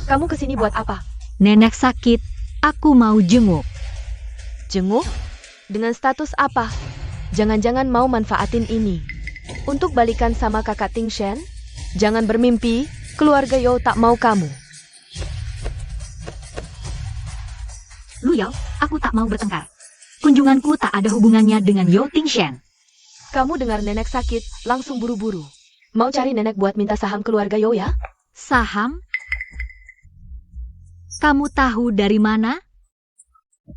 Kamu kesini buat apa? Nenek sakit, aku mau jenguk. Jenguk? Dengan status apa? Jangan-jangan mau manfaatin ini untuk balikan sama kakak Tingshen? Jangan bermimpi, keluarga Yo tak mau kamu. Luyao, aku tak mau bertengkar. Kunjunganku tak ada hubungannya dengan Yo Tingshen. Kamu dengar nenek sakit, langsung buru-buru. Mau cari nenek buat minta saham keluarga Yo ya? Saham? Kamu tahu dari mana?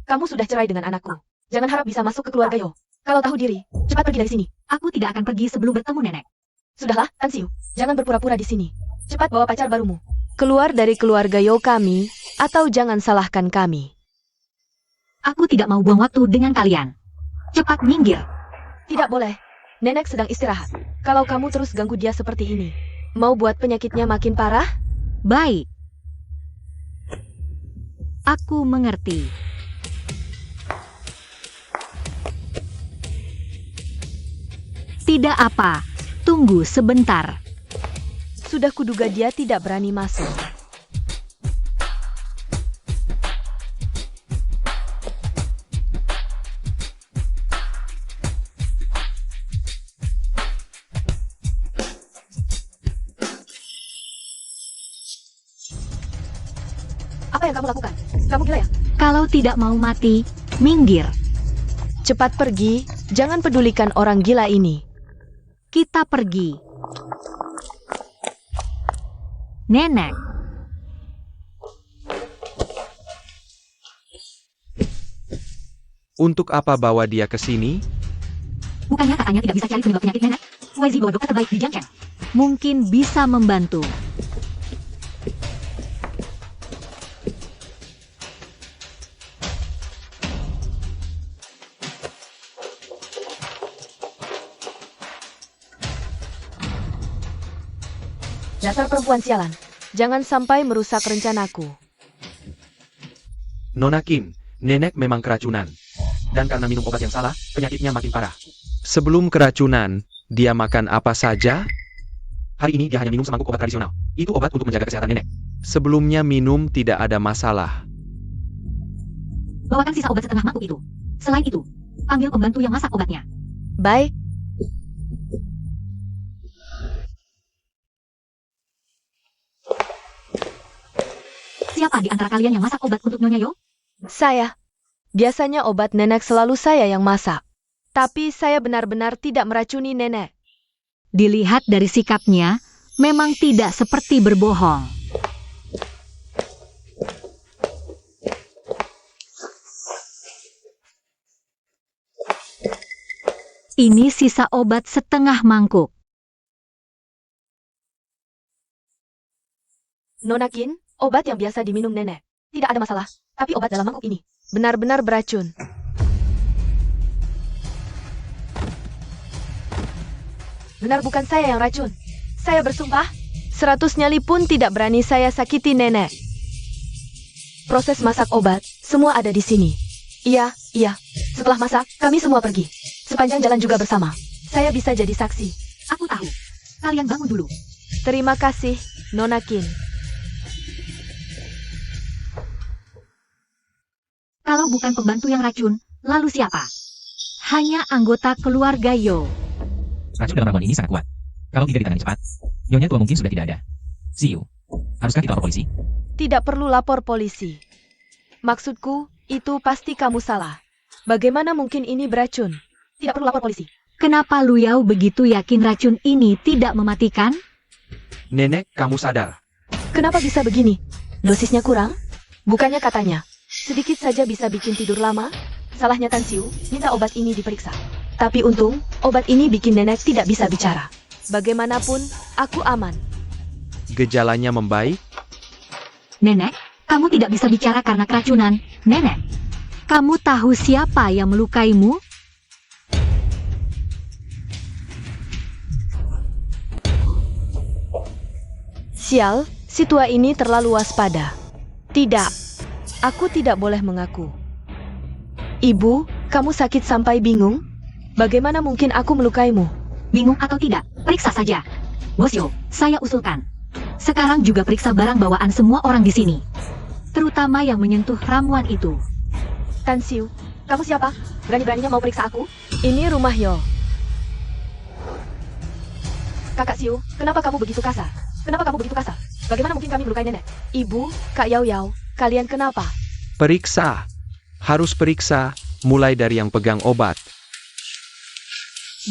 Kamu sudah cerai dengan anakku. Jangan harap bisa masuk ke keluarga Yo. Kalau tahu diri, cepat pergi dari sini. Aku tidak akan pergi sebelum bertemu nenek. Sudahlah, Tan Xiu. Jangan berpura-pura di sini. Cepat bawa pacar barumu. Keluar dari keluarga Yo kami, atau jangan salahkan kami. Aku tidak mau buang waktu dengan kalian. Cepat minggir. Tidak boleh. Nenek sedang istirahat. Kalau kamu terus ganggu dia seperti ini, mau buat penyakitnya makin parah? Baik. Aku mengerti. Tidak apa, tunggu sebentar. Sudah kuduga dia tidak berani masuk. Apa yang kamu lakukan? Kamu gila ya? Kalau tidak mau mati, minggir. Cepat pergi, jangan pedulikan orang gila ini. kita pergi. Nenek, Untuk apa bawa dia ke sini? bukannya katanya tidak bisa cari penyebab penyakit nenek? Waizi bawa dokter terbaik di Jiangchen. Mungkin bisa membantu. Dasar perempuan sialan. Jangan sampai merusak rencanaku. Nona Kim, nenek memang keracunan. Dan karena minum obat yang salah, penyakitnya makin parah. Sebelum keracunan, dia makan apa saja? Hari ini dia hanya minum semangkuk obat tradisional. Itu obat untuk menjaga kesehatan nenek. Sebelumnya minum tidak ada masalah. Bawakan sisa obat setengah mangkuk itu. Selain itu, panggil pembantu yang masak obatnya. Baik, Siapa di antara kalian yang masak obat untuk Nyonya Yo? saya. Biasanya obat nenek selalu saya yang masak. Tapi saya benar-benar tidak meracuni nenek. Dilihat dari sikapnya, memang tidak seperti berbohong. Ini sisa obat setengah mangkuk. Nona Kin, obat yang biasa diminum nenek. Tidak ada masalah, tapi obat dalam mangkuk ini benar-benar beracun. Benar bukan saya yang racun. Saya bersumpah, 100 nyali pun tidak berani saya sakiti nenek. Proses masak obat, semua ada di sini. Iya. Setelah masak, kami semua pergi. Sepanjang jalan juga bersama. Saya bisa jadi saksi. Aku tahu. Kalian bangun dulu. Terima kasih, Nona Kin. Kalau bukan pembantu yang racun, lalu siapa? Hanya anggota keluarga Yo. Racun dalam ramuan ini sangat kuat. Kalau tidak ditangani cepat, Nyonya tua mungkin sudah tidak ada. See you. Haruskah kita lapor polisi? Tidak perlu lapor polisi. Maksudku, itu pasti kamu salah. Bagaimana mungkin ini beracun? Tidak perlu lapor polisi. Kenapa Lu Yao begitu yakin racun ini tidak mematikan? Nenek, kamu sadar. Kenapa bisa begini? Dosisnya kurang? Bukannya katanya, sedikit saja bisa bikin tidur lama? Salahnya Tan Siu, minta obat ini diperiksa. Tapi untung, obat ini bikin nenek tidak bisa bicara. Bagaimanapun, aku aman. Gejalanya membaik? Nenek, kamu tidak bisa bicara karena keracunan. Nenek, kamu tahu siapa yang melukaimu? Sial, si tua ini terlalu waspada. Tidak, aku tidak boleh mengaku. Ibu, kamu sakit sampai bingung? Bagaimana mungkin aku melukaimu? Bingung atau tidak? Periksa saja. Bos Yo, saya usulkan. Sekarang juga periksa barang bawaan semua orang di sini. Terutama yang menyentuh ramuan itu. Tan Siu, kamu siapa? Berani-beraninya mau periksa aku? Ini rumah Yo. Kakak Siu, kenapa kamu begitu kasar? Kenapa kamu begitu kasar? Bagaimana mungkin kami melukai nenek? Ibu, Kak Yao Yao, kalian kenapa? Periksa. Harus periksa, mulai dari yang pegang obat.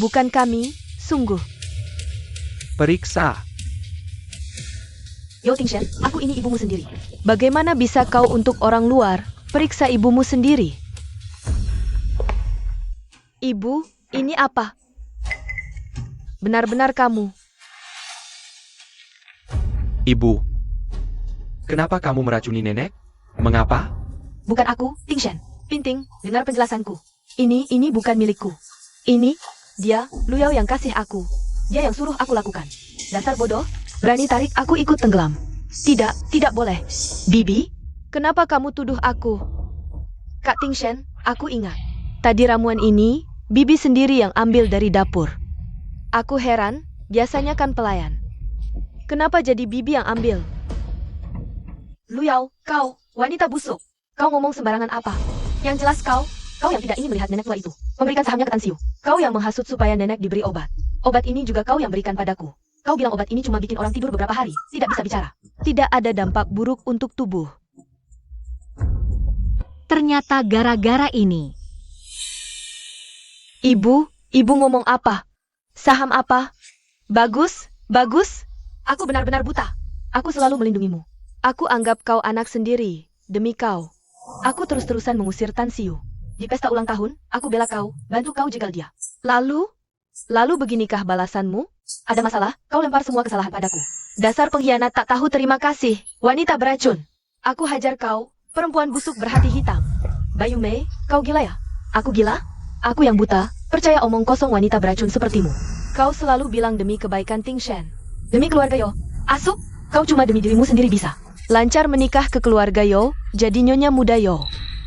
Bukan kami, sungguh. Periksa. Yo Tingshen, aku ini ibumu sendiri. Bagaimana bisa kau untuk orang luar periksa ibumu sendiri? Ibu, ini apa? Benar-benar kamu. Ibu, Kenapa kamu meracuni nenek? Mengapa? Bukan aku, Tingshen. Pinting, dengar penjelasanku. Ini bukan milikku. Ini, dia, Lu Yao yang kasih aku. Dia yang suruh aku lakukan. Dasar bodoh, berani tarik aku ikut tenggelam. Tidak boleh. Bibi, Kenapa kamu tuduh aku? Kak Tingshen, aku ingat. Tadi ramuan ini, Bibi sendiri yang ambil dari dapur. Aku heran, biasanya kan pelayan. Kenapa jadi Bibi yang ambil? Lu Yao, kau, wanita busuk. Kau ngomong sembarangan apa? Yang jelas kau yang tidak ingin melihat nenek tua itu. Memberikan sahamnya ke Tan Siu. Kau yang menghasut supaya nenek diberi obat. Obat ini juga kau yang berikan padaku. Kau bilang obat ini cuma bikin orang tidur beberapa hari, tidak bisa bicara. Tidak ada dampak buruk untuk tubuh. Ternyata gara-gara ini. Ibu ngomong apa? Saham apa? Bagus, bagus. Aku benar-benar buta. Aku selalu melindungimu. Aku anggap kau anak sendiri. Demi kau. Aku terus-terusan mengusir Tan Siu. Di pesta ulang tahun, aku bela kau, bantu kau jegal dia. Lalu beginikah balasanmu? Ada masalah, kau lempar semua kesalahan padaku. Dasar pengkhianat tak tahu terima kasih, wanita beracun. Aku hajar kau, perempuan busuk berhati hitam. Bayu Mei, kau gila ya? Aku gila? Aku yang buta, percaya omong kosong wanita beracun sepertimu. Kau selalu bilang demi kebaikan Ting Shen. Demi keluarga Yo. Asuk, kau cuma demi dirimu sendiri bisa. Lancar menikah ke keluarga Yo, jadi nyonya muda Yo.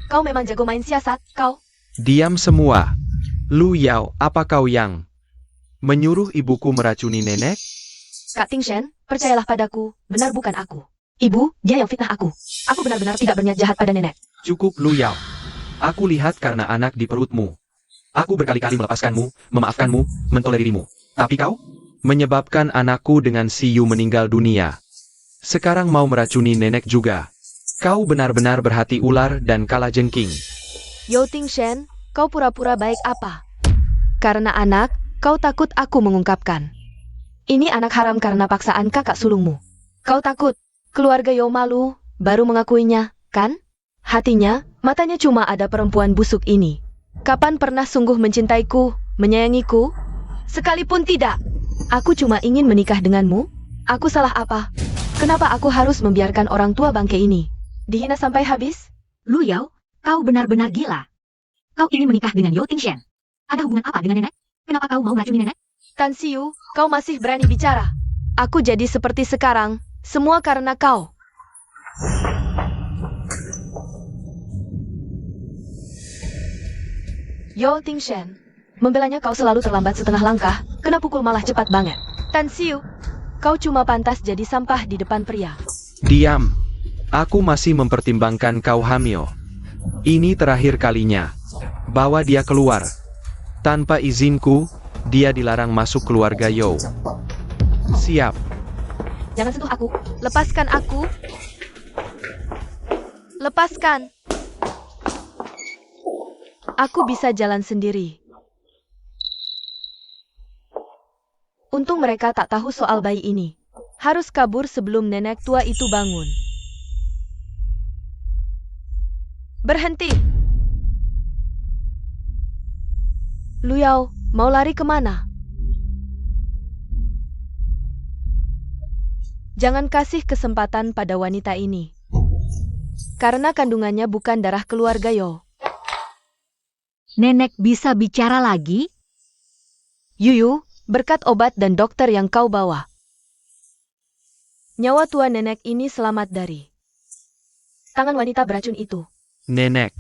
Kau memang jago main siasat, kau. Diam semua. Lu Yao, apa kau yang menyuruh ibuku meracuni nenek? Kak Ting Shen, percayalah padaku, benar bukan aku. Ibu, dia yang fitnah aku. Aku benar-benar tidak berniat jahat pada nenek. Cukup Lu Yao. Aku lihat karena anak di perutmu. Aku berkali-kali melepaskanmu, memaafkanmu, mentoleririmu. Tapi kau? Menyebabkan anakku dengan Siyu meninggal dunia. Sekarang mau meracuni nenek juga. Kau benar-benar berhati ular dan kalajengking. Yo Ting Shen, kau pura-pura baik apa? Karena anak, kau takut aku mengungkapkan. Ini anak haram karena paksaan kakak sulungmu. Kau takut, keluarga Yo malu, baru mengakuinya, kan? Hatinya, matanya cuma ada perempuan busuk ini. Kapan pernah sungguh mencintaiku, menyayangiku? Sekalipun tidak. Aku cuma ingin menikah denganmu. Aku salah apa? Kenapa aku harus membiarkan orang tua bangke ini dihina sampai habis? Lu Yao, kau benar-benar gila. Kau ingin menikah dengan Yo Ting Shen. Ada hubungan apa dengan nenek? Kenapa kau mau meracuni nenek? Tan Siu, kau masih berani bicara. Aku jadi seperti sekarang, semua karena kau. Yo Ting Shen, membelanya kau selalu terlambat setengah langkah, kena pukul malah cepat banget. Tan Siu, kau cuma pantas jadi sampah di depan pria. Diam. Aku masih mempertimbangkan kau hamil. Ini terakhir kalinya. Bawa dia keluar. Tanpa izinku, dia dilarang masuk keluarga Yo. Siap. Jangan sentuh aku. Lepaskan aku. Lepaskan. Aku bisa jalan sendiri. Untung mereka tak tahu soal bayi ini. Harus kabur sebelum nenek tua itu bangun. Berhenti! Lu Yao, mau lari kemana? Jangan kasih kesempatan pada wanita ini. Karena kandungannya bukan darah keluarga Yo. Nenek bisa bicara lagi? Yuyu, berkat obat dan dokter yang kau bawa. Nyawa tua nenek ini selamat dari tangan wanita beracun itu. Nenek.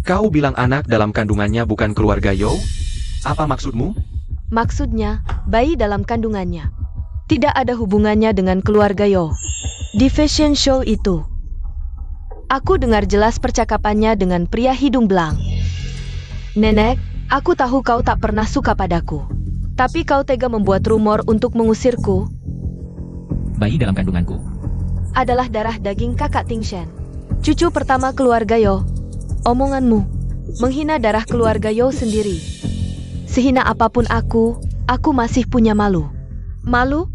Kau bilang anak dalam kandungannya bukan keluarga Yo? Apa maksudmu? Maksudnya, bayi dalam kandungannya tidak ada hubungannya dengan keluarga Yo. Di fashion show itu, aku dengar jelas percakapannya dengan pria hidung belang. Nenek, aku tahu kau tak pernah suka padaku. Tapi kau tega membuat rumor untuk mengusirku. Bayi dalam kandunganku. Adalah darah daging kakak Ting Shen. Cucu pertama keluarga Yo. Omonganmu menghina darah keluarga Yo sendiri. Sehina apapun aku masih punya malu. Malu?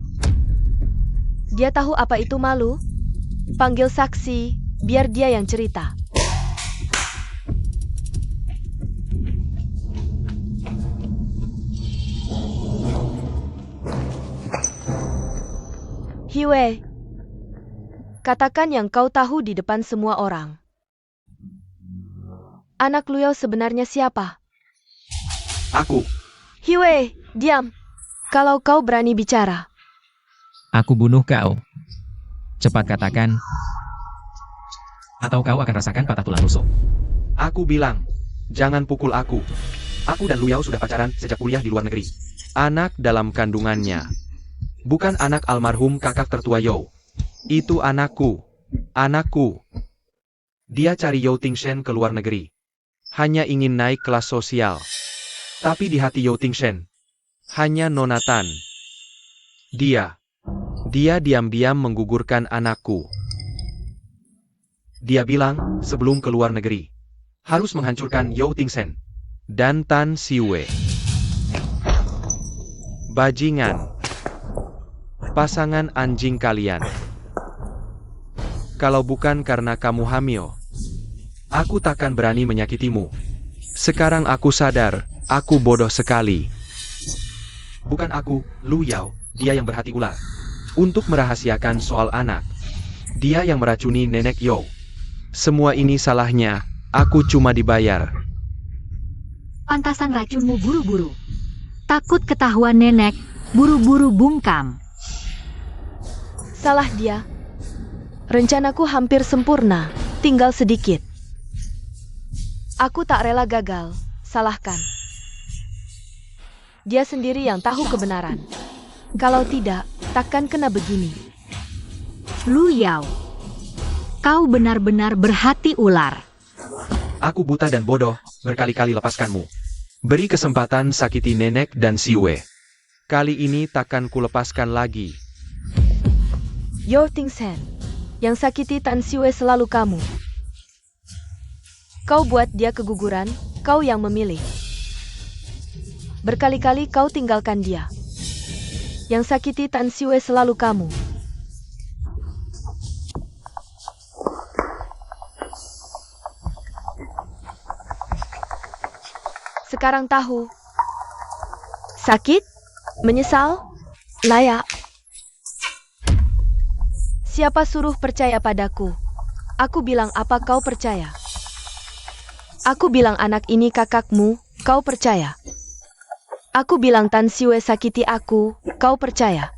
Dia tahu apa itu malu? Panggil saksi, biar dia yang cerita. Hiwei, katakan yang kau tahu di depan semua orang. Anak Lu Yao sebenarnya siapa? Aku. Hiwei, diam. Kalau kau berani bicara. Aku bunuh kau. Cepat katakan. Atau kau akan rasakan patah tulang rusuk. Aku bilang, jangan pukul aku. Aku dan Lu Yao sudah pacaran sejak kuliah di luar negeri. Anak dalam kandungannya. Bukan anak almarhum kakak tertua Yo. Itu anakku. Anakku. Dia cari Yo Ting Shen ke luar negeri. Hanya ingin naik kelas sosial. Tapi di hati Yo Ting Shen hanya Nona Tan. Dia diam-diam menggugurkan anakku. Dia bilang, sebelum ke luar negeri, harus menghancurkan Yo Ting Shen dan Tan Siwei. Bajingan. Pasangan anjing kalian. Kalau bukan karena kamu hamil, aku takkan berani menyakitimu. Sekarang aku sadar, aku bodoh sekali. Bukan aku, Lu Yao, dia yang berhati ular. Untuk merahasiakan soal anak. Dia yang meracuni nenek Yo. Semua ini salahnya, aku cuma dibayar. Pantasan racunmu buru-buru. Takut ketahuan nenek, buru-buru bungkam. Salah dia. Rencanaku hampir sempurna, tinggal sedikit. Aku tak rela gagal, salahkan. Dia sendiri yang tahu kebenaran. Kalau tidak, takkan kena begini. Lu Yao, kau benar-benar berhati ular. Aku buta dan bodoh, berkali-kali lepaskanmu. Beri kesempatan sakiti nenek dan Siwe. Kali ini takkan kulepaskan lagi. Yo Tingsen, yang sakiti Tan Siwe selalu kamu. Kau buat dia keguguran, kau yang memilih. Berkali-kali kau tinggalkan dia. Yang sakiti Tan Siwe selalu kamu. Sekarang tahu. Sakit? Menyesal? Layak. Siapa suruh percaya padaku? Aku bilang apa kau percaya? Aku bilang anak ini kakakmu, kau percaya? Aku bilang Tan Siwe sakiti aku, kau percaya?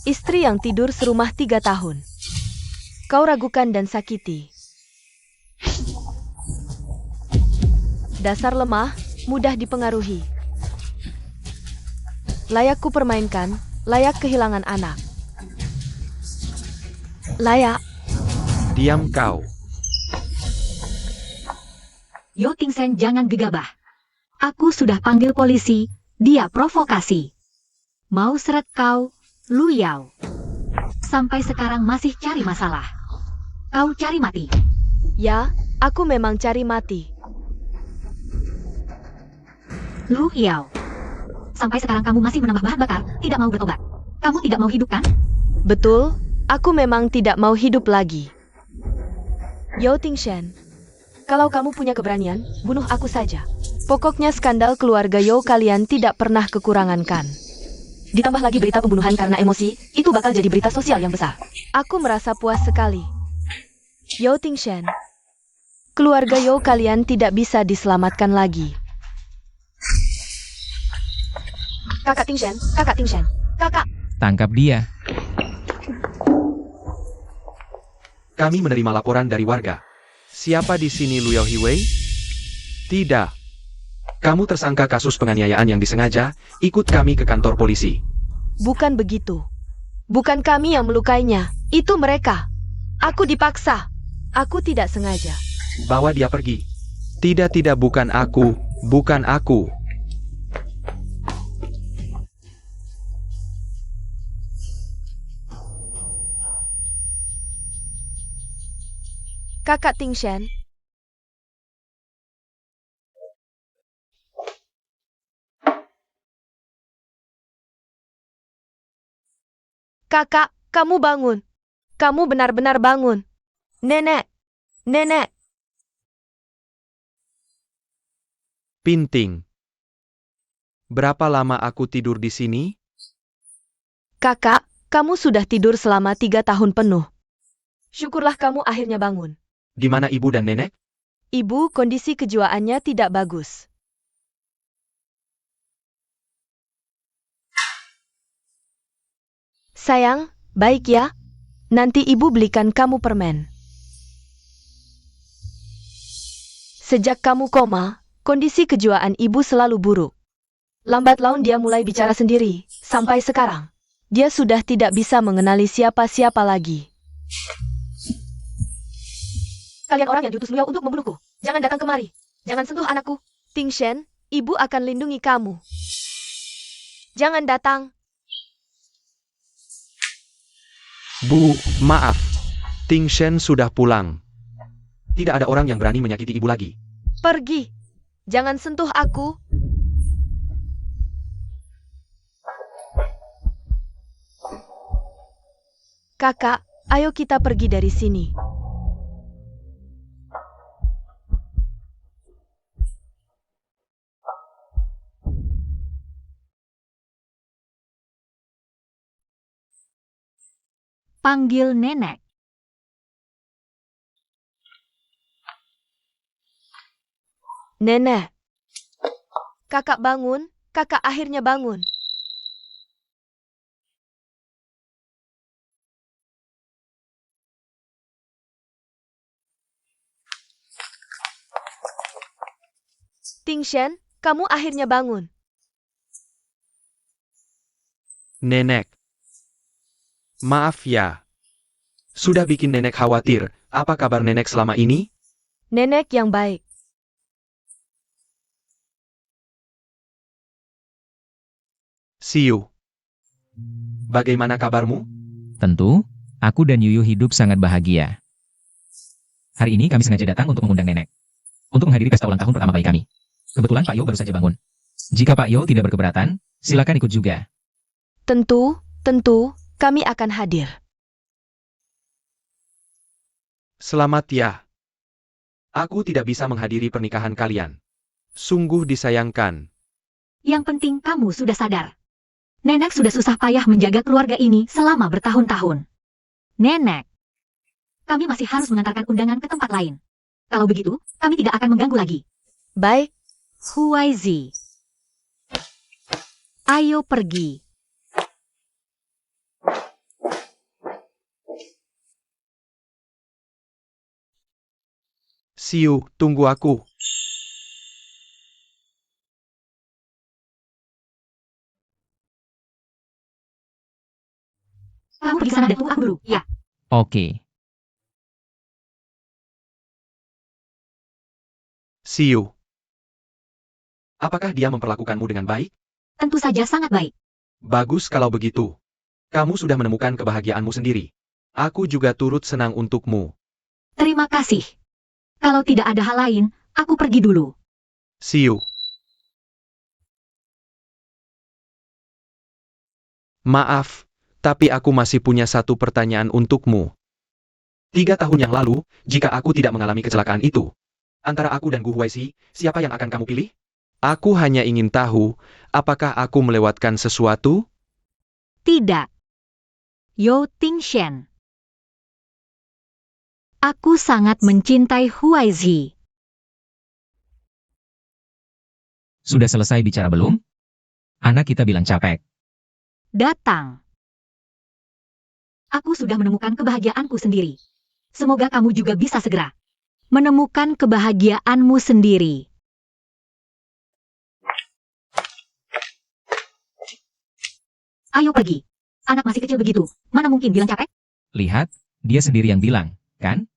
Istri yang tidur serumah 3 tahun. Kau ragukan dan sakiti. Dasar lemah, mudah dipengaruhi. Layak ku permainkan, layak kehilangan anak. Layak. Diam kau. Yo Tingsen jangan gegabah. Aku sudah panggil polisi, dia provokasi. Mau seret kau, Lu Yao. Sampai sekarang masih cari masalah. Kau cari mati. Ya, aku memang cari mati. Lu Yao. Sampai sekarang kamu masih menambah bahan bakar, tidak mau bertobat. Kamu tidak mau hidup kan? Betul, aku memang tidak mau hidup lagi. Yo Tingshen, kalau kamu punya keberanian, bunuh aku saja. Pokoknya skandal keluarga Yo kalian tidak pernah kekurangan kan. Ditambah lagi berita pembunuhan karena emosi, itu bakal jadi berita sosial yang besar. Aku merasa puas sekali. Yo Tingshen, keluarga Yo kalian tidak bisa diselamatkan lagi. Kakak Tingshen, kakak Tingshen, kakak. Tangkap dia. Kami menerima laporan dari warga. Siapa di sini Lu Yao Hiwei? Tidak. Kamu tersangka kasus penganiayaan yang disengaja, ikut kami ke kantor polisi. Bukan begitu. Bukan kami yang melukainya, itu mereka. Aku dipaksa. Aku tidak sengaja. Bawa dia pergi. Tidak, bukan aku. Bukan aku. Kakak Tingshen. Kakak, kamu bangun. Kamu benar-benar bangun. Nenek. Nenek. Pinting. Berapa lama aku tidur di sini? Kakak, kamu sudah tidur selama 3 tahun penuh. Syukurlah kamu akhirnya bangun. Di mana ibu dan nenek? Ibu, kondisi kejiwaannya tidak bagus. Sayang, baik ya. Nanti ibu belikan kamu permen. Sejak kamu koma, kondisi kejiwaan ibu selalu buruk. Lambat laun dia mulai bicara sendiri, sampai sekarang. Dia sudah tidak bisa mengenali siapa-siapa lagi. Kalian orang yang diutus Lu Yao untuk membunuhku. Jangan datang kemari. Jangan sentuh anakku. Tingshen, ibu akan lindungi kamu. Jangan datang. Bu, maaf. Tingshen sudah pulang. Tidak ada orang yang berani menyakiti ibu lagi. Pergi. Jangan sentuh aku. Kakak, ayo kita pergi dari sini. Panggil nenek. Nenek. Kakak bangun, kakak akhirnya bangun. Tingshen, kamu akhirnya bangun. Nenek. Maaf ya. Sudah bikin nenek khawatir. Apa kabar nenek selama ini? Nenek yang baik. Siu. Bagaimana kabarmu? Tentu, aku dan Yuyu hidup sangat bahagia. Hari ini kami sengaja datang untuk mengundang nenek. Untuk menghadiri pesta ulang tahun pertama bayi kami. Kebetulan Pak Yo baru saja bangun. Jika Pak Yo tidak berkeberatan, silakan ikut juga. Tentu, kami akan hadir. Selamat ya. Aku tidak bisa menghadiri pernikahan kalian. Sungguh disayangkan. Yang penting kamu sudah sadar. Nenek sudah susah payah menjaga keluarga ini selama bertahun-tahun. Nenek, kami masih harus mengantarkan undangan ke tempat lain. Kalau begitu, kami tidak akan mengganggu lagi. Baik, Huaizi, ayo pergi. Siu, tunggu aku. Kamu pergi sana dan tunggu aku dulu, ya. Oke. Siu. Apakah dia memperlakukanmu dengan baik? Tentu saja sangat baik. Bagus kalau begitu. Kamu sudah menemukan kebahagiaanmu sendiri. Aku juga turut senang untukmu. Terima kasih. Kalau tidak ada hal lain, aku pergi dulu. Siu. Maaf, tapi aku masih punya satu pertanyaan untukmu. 3 tahun yang lalu, jika aku tidak mengalami kecelakaan itu, antara aku dan Gu Huaizi, siapa yang akan kamu pilih? Aku hanya ingin tahu, apakah aku melewatkan sesuatu? Tidak. Yo Tingshen. Aku sangat mencintai Huaizi. Sudah selesai bicara belum? Anak kita bilang capek. Datang. Aku sudah menemukan kebahagiaanku sendiri. Semoga kamu juga bisa segera menemukan kebahagiaanmu sendiri. Ayo pergi. Anak masih kecil begitu. Mana mungkin bilang capek? Lihat, dia sendiri yang bilang, kan?